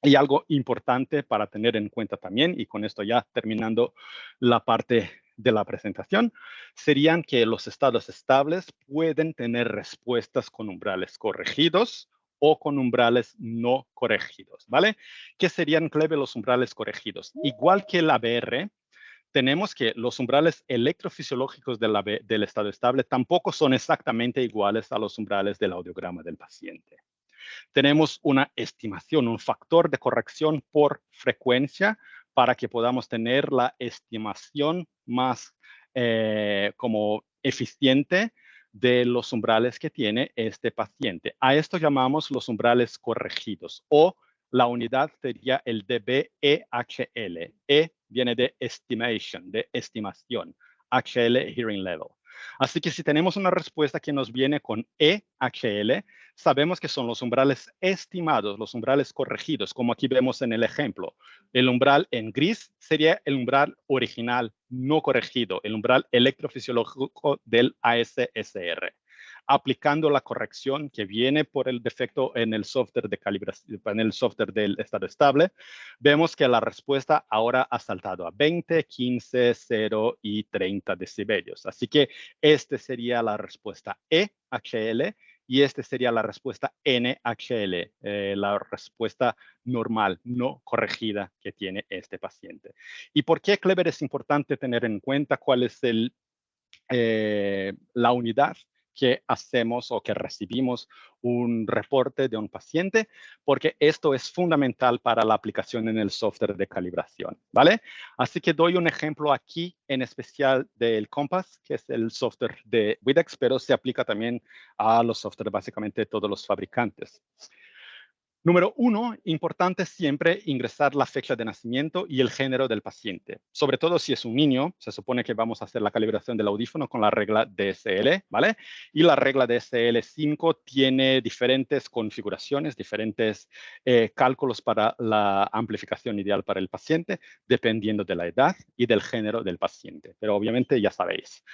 Y algo importante para tener en cuenta también, y con esto ya terminando la parte de la presentación, serían que los estados estables pueden tener respuestas con umbrales corregidos o con umbrales no corregidos, ¿vale? ¿Qué serían, Cleve, los umbrales corregidos? Igual que el ABR, tenemos que los umbrales electrofisiológicos del estado estable tampoco son exactamente iguales a los umbrales del audiograma del paciente. Tenemos una estimación, un factor de corrección por frecuencia para que podamos tener la estimación más como eficiente de los umbrales que tiene este paciente. A esto llamamos los umbrales corregidos o la unidad sería el dBEHL. E viene de estimation, de estimación. HL, hearing level. Así que si tenemos una respuesta que nos viene con EHL, sabemos que son los umbrales estimados, los umbrales corregidos, como aquí vemos en el ejemplo. El umbral en gris sería el umbral original, no corregido, el umbral electrofisiológico del ASSR. Aplicando la corrección que viene por el defecto en el software de calibración, en el software del estado estable, vemos que la respuesta ahora ha saltado a 20, 15, 0 y 30 decibelios. Así que esta sería la respuesta EHL y esta sería la respuesta NHL, la respuesta normal, no corregida que tiene este paciente. ¿Y por qué, Clever, es importante tener en cuenta cuál es la unidad que hacemos o que recibimos un reporte de un paciente? Porque esto es fundamental para la aplicación en el software de calibración, ¿vale? Así que doy un ejemplo aquí en especial del Compass, que es el software de Widex, pero se aplica también a los softwares básicamente de todos los fabricantes. Número 1, importante siempre ingresar la fecha de nacimiento y el género del paciente. Sobre todo si es un niño, se supone que vamos a hacer la calibración del audífono con la regla DSL, ¿vale? Y la regla DSL5 tiene diferentes configuraciones, diferentes cálculos para la amplificación ideal para el paciente, dependiendo de la edad y del género del paciente. Pero obviamente ya sabéis.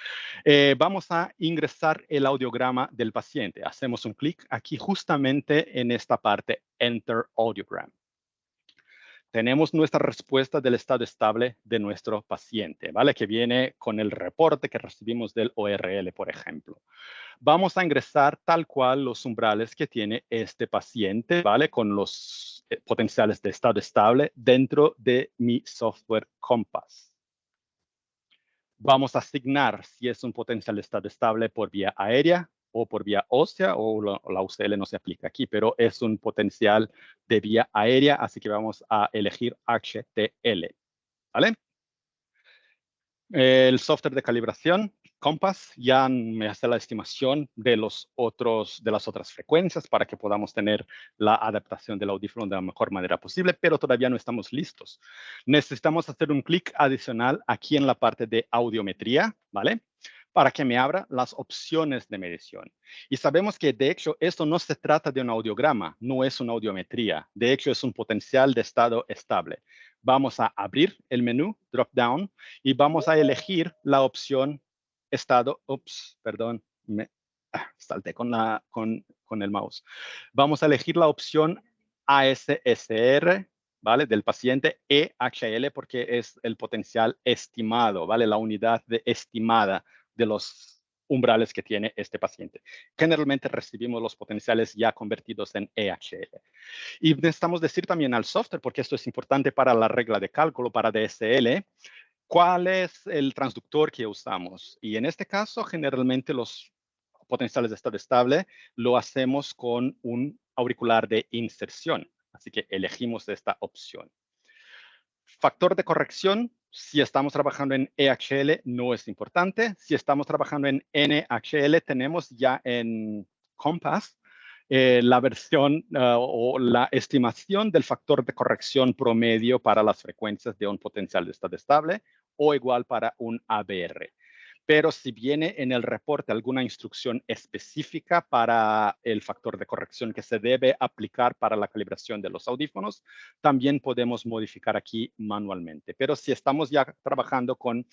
Vamos a ingresar el audiograma del paciente. Hacemos un clic aquí justamente en esta parte, Enter Audiogram. Tenemos nuestra respuesta del estado estable de nuestro paciente, ¿vale? Que viene con el reporte que recibimos del ORL, por ejemplo. Vamos a ingresar tal cual los umbrales que tiene este paciente, ¿vale? Con los potenciales de estado estable dentro de mi software Compass. Vamos a asignar si es un potencial de estado estable por vía aérea o por vía ósea, o la UCL no se aplica aquí, pero es un potencial de vía aérea, así que vamos a elegir HTL, ¿vale? El software de calibración, Compass, ya me hace la estimación de las otras frecuencias para que podamos tener la adaptación del audífono de la mejor manera posible, pero todavía no estamos listos. Necesitamos hacer un clic adicional aquí en la parte de audiometría, ¿vale? Para que me abra las opciones de medición. Y sabemos que, de hecho, esto no se trata de un audiograma, no es una audiometría. De hecho, es un potencial de estado estable. Vamos a abrir el menú, drop down, y vamos a elegir la opción estado. Perdón, me salté con el mouse. Vamos a elegir la opción ASSR, ¿vale? Del paciente EHL porque es el potencial estimado, ¿vale? La unidad estimada de los umbrales que tiene este paciente. Generalmente recibimos los potenciales ya convertidos en EHL. Y necesitamos decir también al software, porque esto es importante para la regla de cálculo, para DSL, cuál es el transductor que usamos. Y en este caso, generalmente los potenciales de estado estable lo hacemos con un auricular de inserción. Así que elegimos esta opción. Factor de corrección, si estamos trabajando en EHL, no es importante. Si estamos trabajando en NHL, tenemos ya en Compass la versión o la estimación del factor de corrección promedio para las frecuencias de un potencial de estado estable o igual para un ABR. Pero si viene en el reporte alguna instrucción específica para el factor de corrección que se debe aplicar para la calibración de los audífonos, también podemos modificar aquí manualmente. Pero si estamos ya trabajando con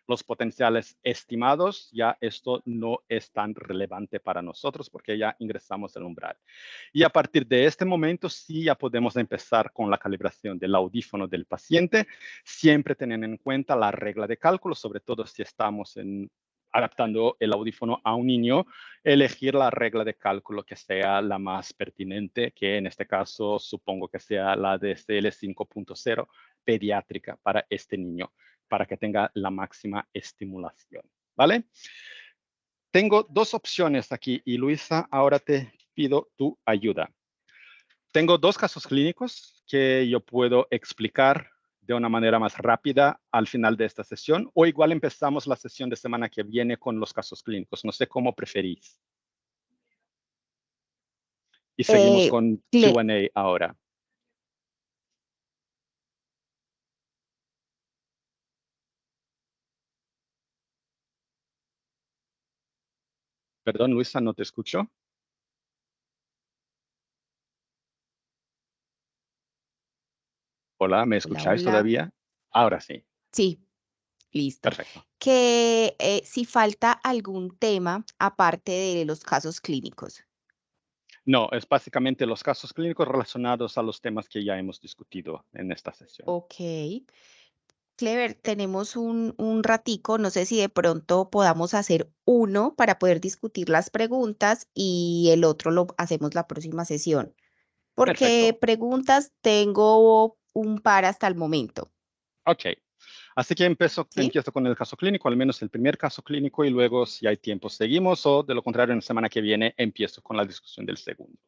los potenciales estimados, ya esto no es tan relevante para nosotros porque ya ingresamos el umbral. Y a partir de este momento sí ya podemos empezar con la calibración del audífono del paciente, siempre teniendo en cuenta la regla de cálculo, sobre todo si estamos adaptando el audífono a un niño, elegir la regla de cálculo que sea la más pertinente, que en este caso supongo que sea la de DSL 5.0 pediátrica para este niño, para que tenga la máxima estimulación, ¿vale? Tengo dos opciones aquí y Luisa, ahora te pido tu ayuda. Tengo dos casos clínicos que yo puedo explicar de una manera más rápida al final de esta sesión, o igual empezamos la sesión de semana que viene con los casos clínicos. No sé cómo preferís. Y seguimos con Q&A ahora. Perdón, Luisa, no te escucho. Hola, ¿me escucháis todavía? Ahora sí. Sí, listo. Perfecto. Que si falta algún tema aparte de los casos clínicos. No, es básicamente los casos clínicos relacionados a los temas que ya hemos discutido en esta sesión. Ok. Clever, tenemos un ratico, no sé si de pronto podamos hacer uno para poder discutir las preguntas y el otro lo hacemos la próxima sesión. Porque Perfecto. preguntas tengo un par hasta el momento. Ok. Así que empiezo ¿Sí? con el caso clínico, al menos el primer caso clínico, y luego, si hay tiempo, seguimos, o de lo contrario, en la semana que viene empiezo con la discusión del segundo.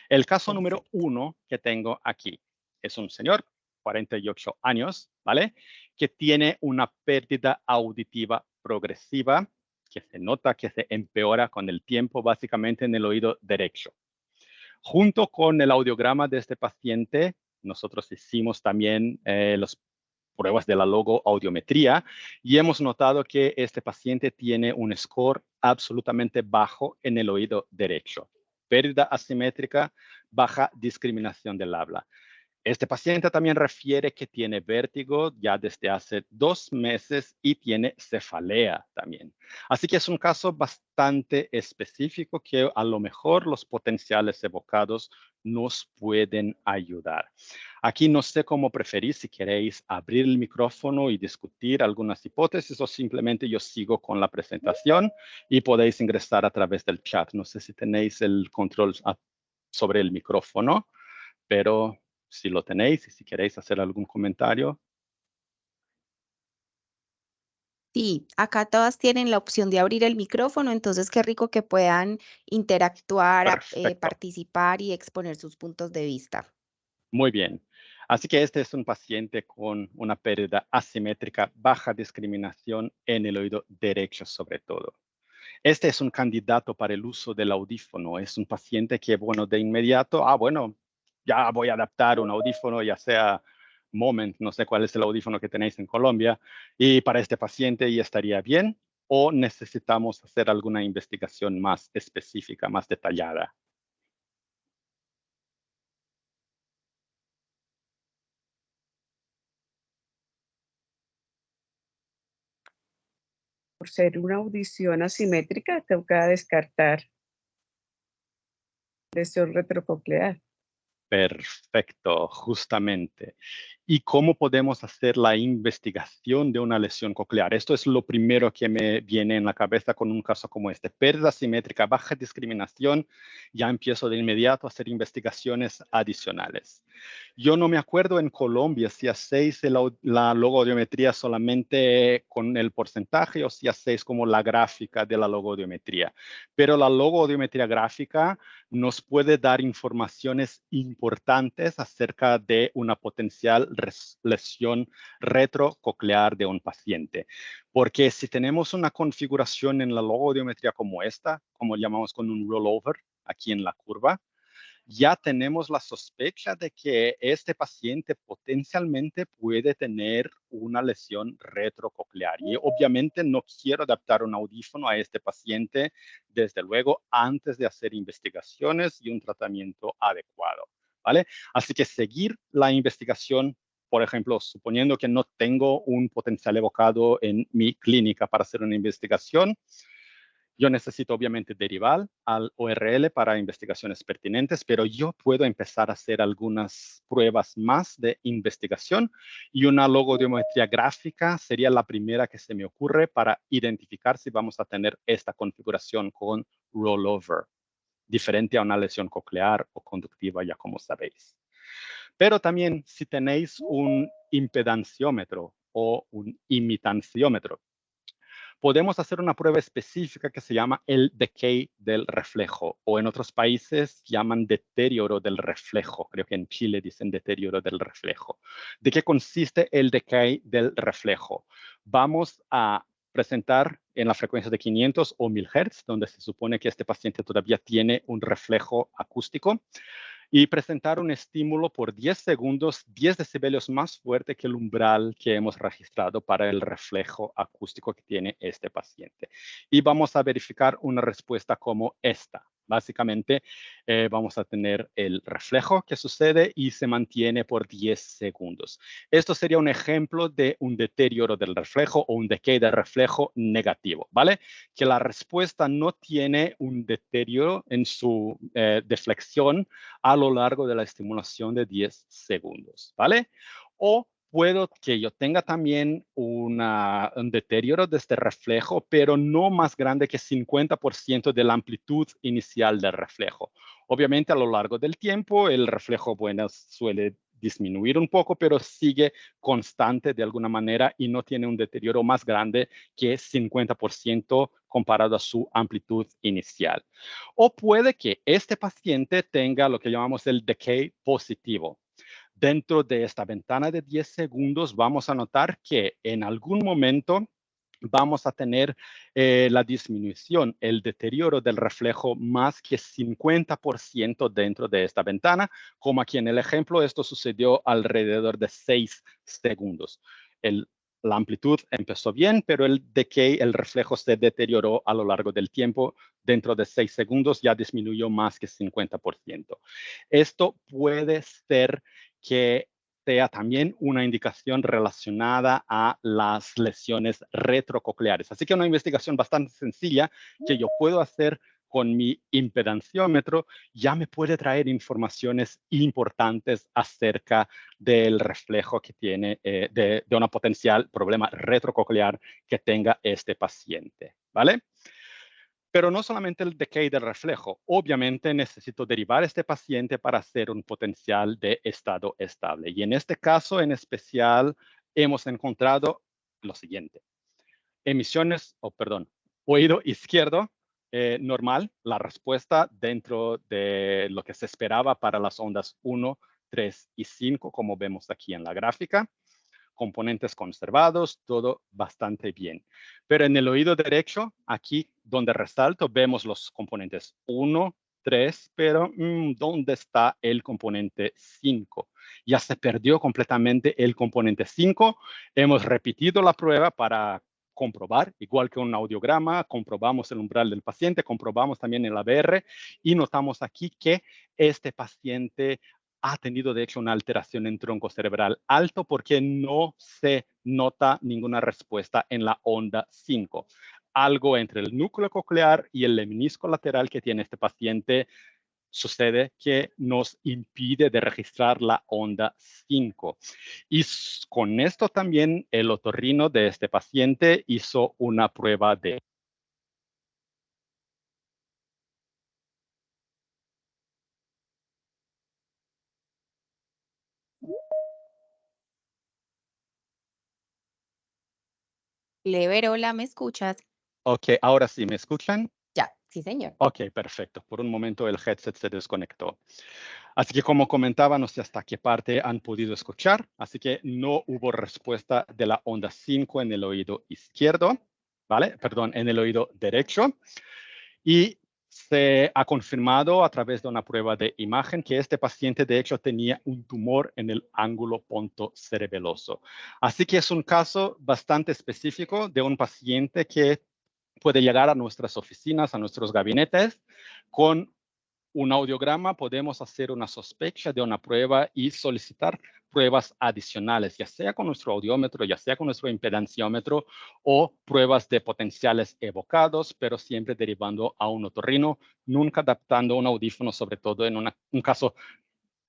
El caso número Perfecto. 1 que tengo aquí es un señor, 48 años, ¿vale? Que tiene una pérdida auditiva progresiva, que se nota que se empeora con el tiempo, básicamente en el oído derecho. Junto con el audiograma de este paciente, nosotros hicimos también las pruebas de la logoaudiometría y hemos notado que este paciente tiene un score absolutamente bajo en el oído derecho. Pérdida asimétrica, baja discriminación del habla. Este paciente también refiere que tiene vértigo ya desde hace 2 meses y tiene cefalea también. Así que es un caso bastante específico que a lo mejor los potenciales evocados nos pueden ayudar. Aquí no sé cómo preferís, si queréis abrir el micrófono y discutir algunas hipótesis o simplemente yo sigo con la presentación y podéis ingresar a través del chat. No sé si tenéis el control sobre el micrófono, pero si lo tenéis y si queréis hacer algún comentario. Sí, acá todas tienen la opción de abrir el micrófono, entonces qué rico que puedan interactuar, Perfecto, participar y exponer sus puntos de vista. muy bien. Así que este es un paciente con una pérdida asimétrica, baja discriminación en el oído derecho sobre todo. Este es un candidato para el uso del audífono. Es un paciente que, bueno, de inmediato, bueno, ya voy a adaptar un audífono, ya sea Moment, no sé cuál es el audífono que tenéis en Colombia, y para este paciente ya estaría bien, o necesitamos hacer alguna investigación más específica, más detallada. Por ser una audición asimétrica, toca descartar lesión retrococlear. Perfecto, justamente. ¿Y cómo podemos hacer la investigación de una lesión coclear? Esto es lo primero que me viene en la cabeza con un caso como este. Pérdida simétrica, baja discriminación, ya empiezo de inmediato a hacer investigaciones adicionales. Yo no me acuerdo en Colombia si hacéis la logoaudiometría solamente con el porcentaje o si hacéis como la gráfica de la logoaudiometría, pero la logoaudiometría gráfica nos puede dar informaciones importantes acerca de una potencial lesión retrococlear de un paciente. Porque si tenemos una configuración en la logoaudiometría como esta, como llamamos con un rollover aquí en la curva, ya tenemos la sospecha de que este paciente potencialmente puede tener una lesión retrococlear. Y obviamente no quiero adaptar un audífono a este paciente, desde luego, antes de hacer investigaciones y un tratamiento adecuado, ¿vale? Así que seguir la investigación, por ejemplo, suponiendo que no tengo un potencial evocado en mi clínica para hacer una investigación, Yo necesito obviamente derivar al URL para investigaciones pertinentes, pero yo puedo empezar a hacer algunas pruebas más de investigación y una logodiometría gráfica sería la primera que se me ocurre para identificar si vamos a tener esta configuración con rollover, diferente a una lesión coclear o conductiva, ya como sabéis. Pero también si tenéis un impedanciómetro o un imitanciómetro, podemos hacer una prueba específica que se llama el decay del reflejo, o en otros países llaman deterioro del reflejo. Creo que en Chile dicen deterioro del reflejo. ¿De qué consiste el decay del reflejo? Vamos a presentar en la frecuencia de 500 o 1000 Hz, donde se supone que este paciente todavía tiene un reflejo acústico, y presentar un estímulo por 10 segundos, 10 decibelios más fuerte que el umbral que hemos registrado para el reflejo acústico que tiene este paciente. Y vamos a verificar una respuesta como esta. Básicamente, vamos a tener el reflejo que sucede y se mantiene por 10 segundos. Esto sería un ejemplo de un deterioro del reflejo o un decay del reflejo negativo, ¿vale? Que la respuesta no tiene un deterioro en su deflexión a lo largo de la estimulación de 10 segundos, ¿vale? O puedo que yo tenga también un deterioro de este reflejo, pero no más grande que 50% de la amplitud inicial del reflejo. Obviamente, a lo largo del tiempo, el reflejo, bueno, suele disminuir un poco, pero sigue constante de alguna manera y no tiene un deterioro más grande que 50% comparado a su amplitud inicial. O puede que este paciente tenga lo que llamamos el decay positivo. Dentro de esta ventana de 10 segundos vamos a notar que en algún momento vamos a tener la disminución, el deterioro del reflejo más que 50% dentro de esta ventana, como aquí en el ejemplo, esto sucedió alrededor de 6 segundos. La amplitud empezó bien, pero el decay, el reflejo se deterioró a lo largo del tiempo. Dentro de 6 segundos ya disminuyó más que 50%. Esto puede ser que sea también una indicación relacionada a las lesiones retrococleares. Así que una investigación bastante sencilla que yo puedo hacer con mi impedanciómetro ya me puede traer informaciones importantes acerca del reflejo que tiene, de un potencial problema retrococlear que tenga este paciente, ¿vale? Pero no solamente el decay del reflejo. Obviamente necesito derivar este paciente para hacer un potencial de estado estable. Y en este caso en especial hemos encontrado lo siguiente. Oído izquierdo normal, la respuesta dentro de lo que se esperaba para las ondas 1, 3 y 5, como vemos aquí en la gráfica. Componentes conservados, todo bastante bien. Pero en el oído derecho, aquí donde resalto, vemos los componentes 1, 3, pero ¿dónde está el componente 5? Ya se perdió completamente el componente 5. Hemos repetido la prueba para comprobar, igual que un audiograma, comprobamos el umbral del paciente, comprobamos también el ABR y notamos aquí que este paciente ha tenido de hecho una alteración en tronco cerebral alto porque no se nota ninguna respuesta en la onda 5. Algo entre el núcleo coclear y el lemnisco lateral que tiene este paciente sucede que nos impide de registrar la onda 5. Y con esto también el otorrino de este paciente hizo una prueba de Clever, hola, ¿me escuchas? Ok, ahora sí, ¿me escuchan? Ya, sí, señor. Ok, perfecto. Por un momento el headset se desconectó. Así que como comentaba, no sé hasta qué parte han podido escuchar. Así que no hubo respuesta de la onda 5 en el oído izquierdo, ¿vale? Perdón, en el oído derecho. Y se ha confirmado a través de una prueba de imagen que este paciente de hecho tenía un tumor en el ángulo pontocerebeloso. Así que es un caso bastante específico de un paciente que puede llegar a nuestras oficinas, a nuestros gabinetes, con un audiograma, podemos hacer una sospecha de una prueba y solicitar pruebas adicionales, ya sea con nuestro audiómetro, ya sea con nuestro impedanciómetro o pruebas de potenciales evocados, pero siempre derivando a un otorrino, nunca adaptando un audífono, sobre todo en un caso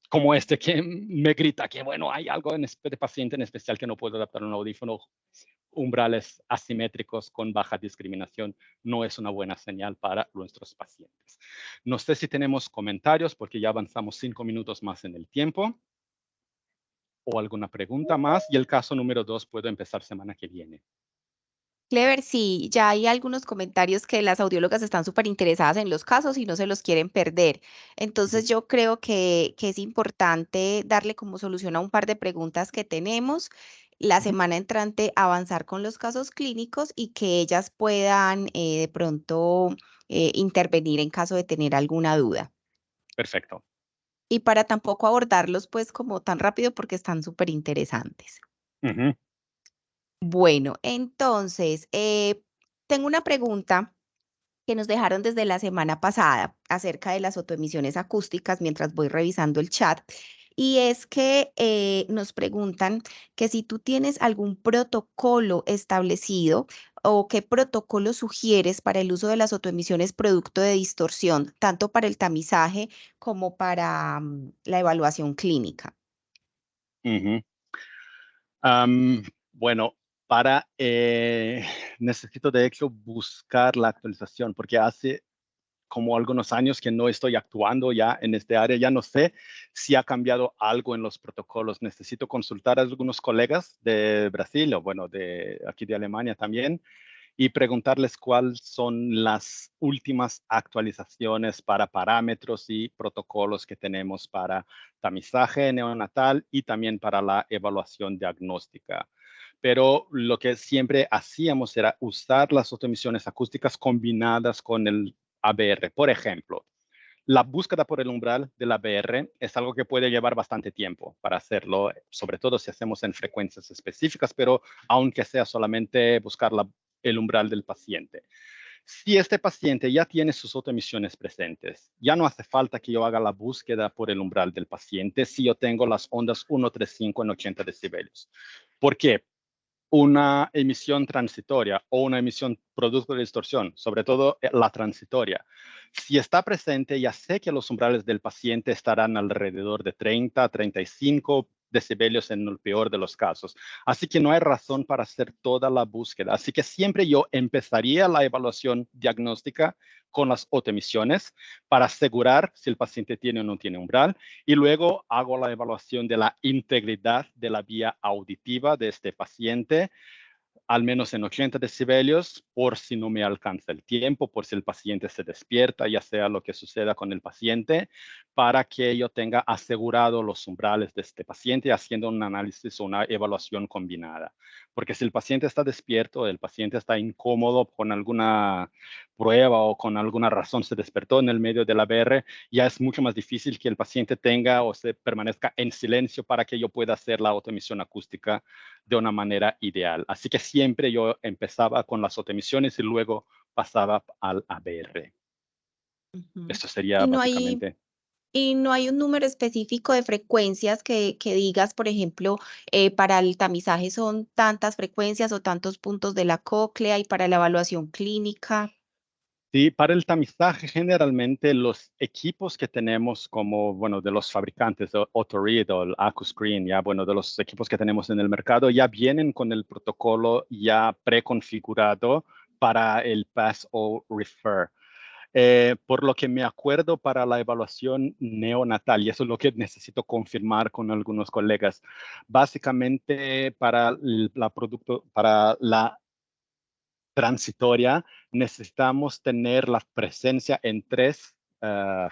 como este que me grita que, bueno, hay algo en este paciente en especial que no puedo adaptar un audífono. Umbrales asimétricos con baja discriminación no es una buena señal para nuestros pacientes. No sé si tenemos comentarios porque ya avanzamos 5 minutos más en el tiempo o alguna pregunta más, y el caso número 2 puedo empezar semana que viene. Clever, sí, ya hay algunos comentarios que las audiólogas están súper interesadas en los casos y no se los quieren perder. Entonces yo creo que es importante darle como solución a un par de preguntas que tenemos. La semana entrante avanzar con los casos clínicos y que ellas puedan de pronto intervenir en caso de tener alguna duda. Perfecto. Y para tampoco abordarlos pues como tan rápido porque están súper interesantes. Ujú. Bueno, entonces, tengo una pregunta que nos dejaron desde la semana pasada acerca de las autoemisiones acústicas mientras voy revisando el chat. Y es que nos preguntan que si tú tienes algún protocolo establecido o qué protocolo sugieres para el uso de las autoemisiones producto de distorsión, tanto para el tamizaje como para la evaluación clínica. Ujú. Bueno, necesito de hecho buscar la actualización porque hace como algunos años que no estoy actuando ya en este área, ya no sé si ha cambiado algo en los protocolos. Necesito consultar a algunos colegas de Brasil o bueno, de aquí de Alemania también y preguntarles cuáles son las últimas actualizaciones para parámetros y protocolos que tenemos para tamizaje neonatal y también para la evaluación diagnóstica. Pero lo que siempre hacíamos era usar las autoemisiones acústicas combinadas con el ABR. Por ejemplo, la búsqueda por el umbral del ABR es algo que puede llevar bastante tiempo para hacerlo, sobre todo si hacemos en frecuencias específicas, pero aunque sea solamente buscar el umbral del paciente. Si este paciente ya tiene sus autoemisiones presentes, ya no hace falta que yo haga la búsqueda por el umbral del paciente si yo tengo las ondas 135 en 80 decibelios. ¿Por qué? Una emisión transitoria o una emisión producto de distorsión, sobre todo la transitoria. Si está presente, ya sé que los umbrales del paciente estarán alrededor de 30, 35 decibelios en el peor de los casos. Así que no hay razón para hacer toda la búsqueda. Así que siempre yo empezaría la evaluación diagnóstica con las autoemisiones para asegurar si el paciente tiene o no tiene umbral y luego hago la evaluación de la integridad de la vía auditiva de este paciente, al menos en 80 decibelios, por si no me alcanza el tiempo, por si el paciente se despierta, ya sea lo que suceda con el paciente, para que yo tenga asegurado los umbrales de este paciente haciendo un análisis o una evaluación combinada. Porque si el paciente está despierto, el paciente está incómodo con alguna prueba o con alguna razón se despertó en el medio de la ABR, ya es mucho más difícil que el paciente tenga o se permanezca en silencio para que yo pueda hacer la autoemisión acústica de una manera ideal. Así que siempre yo empezaba con las autoemisiones y luego pasaba al ABR. Ujú. Esto sería Y no hay, básicamente. y no hay un número específico de frecuencias que digas, por ejemplo, para el tamizaje son tantas frecuencias o tantos puntos de la cóclea y para la evaluación clínica. Sí, para el tamizaje generalmente los equipos que tenemos como, bueno, de los fabricantes, Otoread o el AcuScreen, ya, bueno, de los equipos que tenemos en el mercado, ya vienen con el protocolo ya preconfigurado para el Pass o Refer. Por lo que me acuerdo para la evaluación neonatal, y eso es lo que necesito confirmar con algunos colegas, básicamente para la transitoria, necesitamos tener la presencia en 3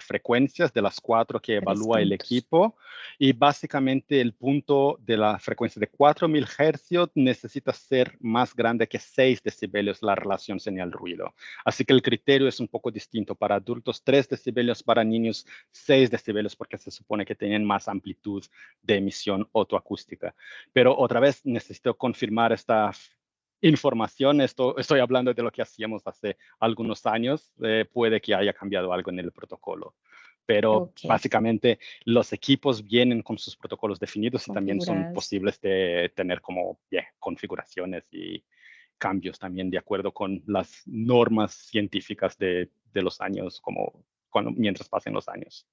frecuencias de las 4 que 3 evalúa el puntos. equipo. Y básicamente el punto de la frecuencia de 4000 hercios necesita ser más grande que 6 decibelios la relación señal-ruido. Así que el criterio es un poco distinto. Para adultos, 3 decibelios, para niños, 6 decibelios, porque se supone que tienen más amplitud de emisión otoacústica. Pero otra vez necesito confirmar esta información. Estoy hablando de lo que hacíamos hace algunos años. Puede que haya cambiado algo en el protocolo. pero Ok, básicamente los equipos vienen con sus protocolos definidos y también son configurados. posibles de tener como configuraciones y cambios también de acuerdo con las normas científicas de los años, mientras pasen los años.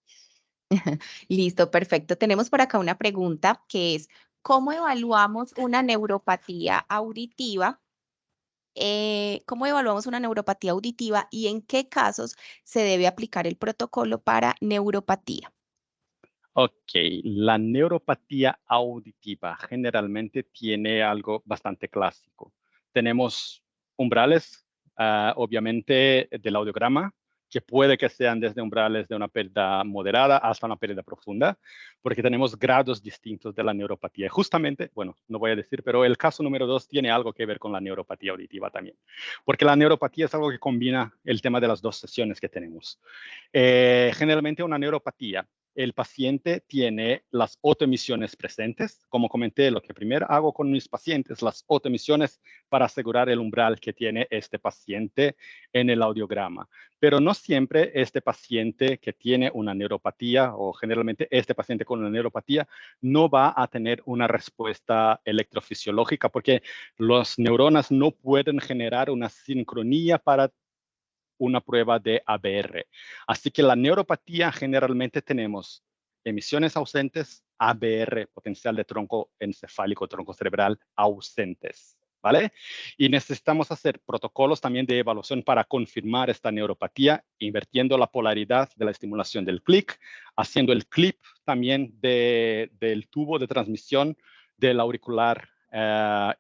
Listo, perfecto. Tenemos por acá una pregunta que es, ¿cómo evaluamos una neuropatía auditiva? ¿Cómo evaluamos una neuropatía auditiva y en qué casos se debe aplicar el protocolo para neuropatía? Ok, la neuropatía auditiva generalmente tiene algo bastante clásico. Tenemos umbrales, obviamente, del audiograma, que puede que sean desde umbrales de una pérdida moderada hasta una pérdida profunda, porque tenemos grados distintos de la neuropatía. Justamente, bueno, no voy a decir, pero el caso número 2 tiene algo que ver con la neuropatía auditiva también, porque la neuropatía es algo que combina el tema de las dos sesiones que tenemos. Generalmente una neuropatía, el paciente tiene las autoemisiones presentes. Como comenté, lo que primero hago con mis pacientes, las autoemisiones para asegurar el umbral que tiene este paciente en el audiograma. Pero no siempre este paciente que tiene una neuropatía, o generalmente este paciente con una neuropatía, no va a tener una respuesta electrofisiológica porque las neuronas no pueden generar una sincronía para una prueba de ABR. Así que la neuropatía generalmente tenemos emisiones ausentes, ABR, potencial de tronco encefálico, tronco cerebral, ausentes, ¿vale? Y necesitamos hacer protocolos también de evaluación para confirmar esta neuropatía, invirtiendo la polaridad de la estimulación del clic, haciendo el clip también del tubo de transmisión del auricular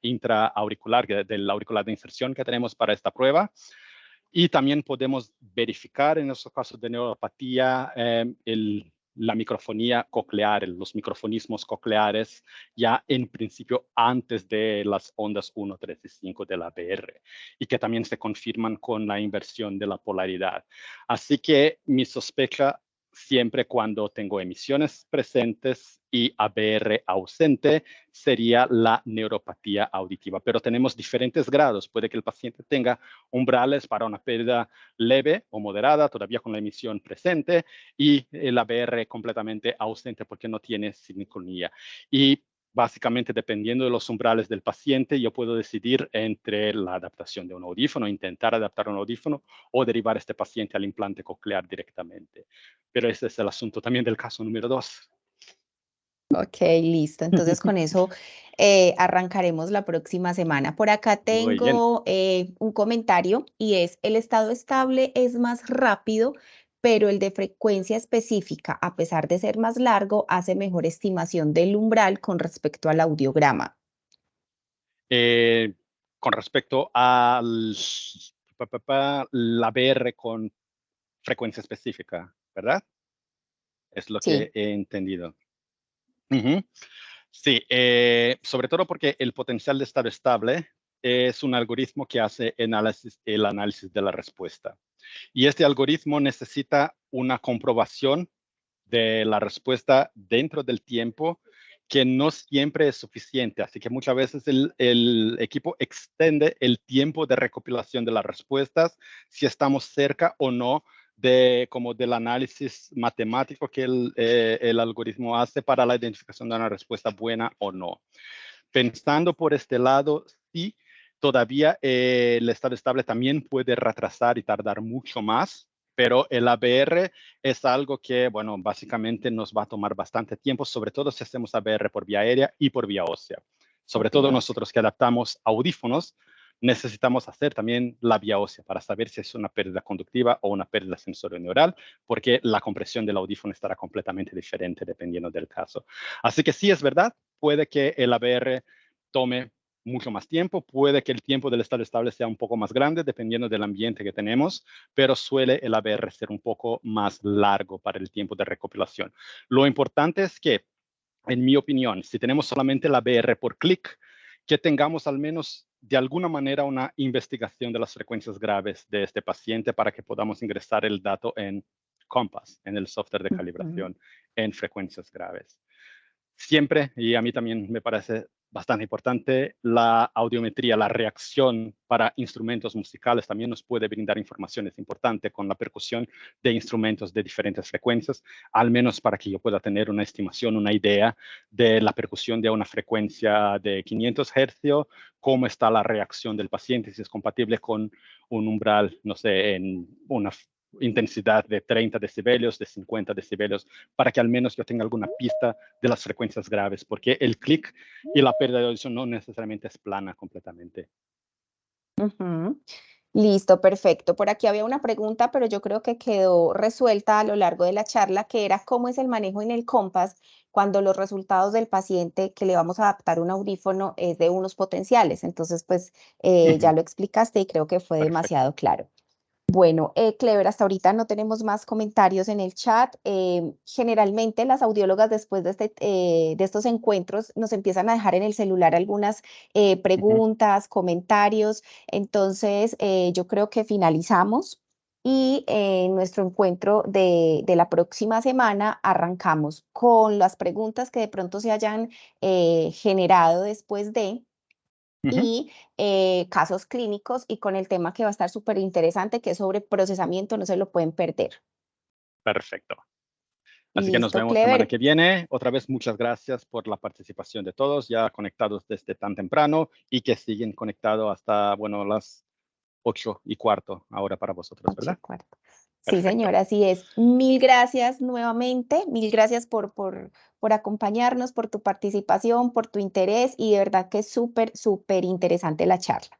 intraauricular, del auricular de inserción que tenemos para esta prueba. Y también podemos verificar en esos casos de neuropatía la microfonía coclear, los microfonismos cocleares, ya en principio antes de las ondas 1, 3 y 5 de la ABR, y que también se confirman con la inversión de la polaridad. Así que mi sospecha siempre cuando tengo emisiones presentes y ABR ausente sería la neuropatía auditiva. Pero tenemos diferentes grados. Puede que el paciente tenga umbrales para una pérdida leve o moderada, todavía con la emisión presente, y el ABR completamente ausente porque no tiene sincronía. Y básicamente, dependiendo de los umbrales del paciente, yo puedo decidir entre la adaptación de un audífono, intentar adaptar un audífono o derivar a este paciente al implante coclear directamente. Pero ese es el asunto también del caso número 2. Ok, listo. Entonces con eso arrancaremos la próxima semana. Por acá Muy bien. tengo un comentario y es, el estado estable es más rápido, pero el de frecuencia específica, a pesar de ser más largo, hace mejor estimación del umbral con respecto al audiograma. Eh, con respecto al la ABR con frecuencia específica, ¿verdad? Es lo que Sí, he entendido. Ujú. Sí, sobre todo porque el potencial de estado estable es un algoritmo que hace el análisis de la respuesta. Y este algoritmo necesita una comprobación de la respuesta dentro del tiempo que no siempre es suficiente. Así que muchas veces el equipo extiende el tiempo de recopilación de las respuestas si estamos cerca o no como del análisis matemático que el algoritmo hace para la identificación de una respuesta buena o no. Pensando por este lado, sí, todavía el estado estable también puede retrasar y tardar mucho más, pero el ABR es algo que, bueno, básicamente nos va a tomar bastante tiempo, sobre todo si hacemos ABR por vía aérea y por vía ósea. Sobre todo obviamente. nosotros que adaptamos audífonos, necesitamos hacer también la vía ósea para saber si es una pérdida conductiva o una pérdida sensorio-neural, porque la compresión del audífono estará completamente diferente dependiendo del caso. Así que sí es verdad, puede que el ABR tome mucho más tiempo, puede que el tiempo del estado estable sea un poco más grande dependiendo del ambiente que tenemos, pero suele el ABR ser un poco más largo para el tiempo de recopilación. Lo importante es que, en mi opinión, si tenemos solamente el ABR por clic, que tengamos al menos de alguna manera una investigación de las frecuencias graves de este paciente para que podamos ingresar el dato en Compass, en el software de Ujú. calibración en frecuencias graves. Siempre, y a mí también me parece bastante importante, la audiometría, la reacción para instrumentos musicales también nos puede brindar informaciones importantes con la percusión de instrumentos de diferentes frecuencias, al menos para que yo pueda tener una estimación, una idea de la percusión de una frecuencia de 500 Hz, cómo está la reacción del paciente, si es compatible con un umbral, no sé, en una intensidad de 30 decibelios, de 50 decibelios, para que al menos yo tenga alguna pista de las frecuencias graves, porque el clic y la pérdida de audición no necesariamente es plana completamente. Ujú. Listo, perfecto. Por aquí había una pregunta, pero yo creo que quedó resuelta a lo largo de la charla, que era cómo es el manejo en el Compass cuando los resultados del paciente que le vamos a adaptar un audífono es de unos potenciales. Entonces, pues ya lo explicaste y creo que fue demasiado claro. Bueno, Clever, hasta ahorita no tenemos más comentarios en el chat. Generalmente las audiólogas después de estos encuentros nos empiezan a dejar en el celular algunas preguntas, comentarios. Entonces, yo creo que finalizamos y en nuestro encuentro de la próxima semana arrancamos con las preguntas que de pronto se hayan generado después de y casos clínicos y con el tema que va a estar súper interesante, que es sobre procesamiento, no se lo pueden perder. Perfecto. Así que nos Listo, vemos semana Clever. que viene. Otra vez, muchas gracias por la participación de todos, ya conectados desde tan temprano y que siguen conectados hasta, bueno, las 8:15 ahora para vosotros, ¿verdad? 8:15. Sí, Perfecto. señora, así es. Mil gracias nuevamente, mil gracias por acompañarnos, por tu participación, por tu interés y de verdad que es súper, súper interesante la charla.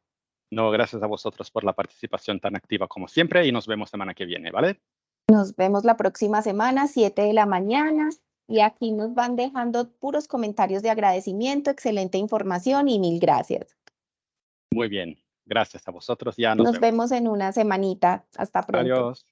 No, gracias a vosotros por la participación tan activa como siempre y nos vemos semana que viene, ¿vale? Nos vemos la próxima semana, 7 de la mañana. Y aquí nos van dejando puros comentarios de agradecimiento, excelente información y mil gracias. Muy bien. Gracias a vosotros. Ya nos Nos vemos. vemos en una semanita. Hasta pronto. Adiós.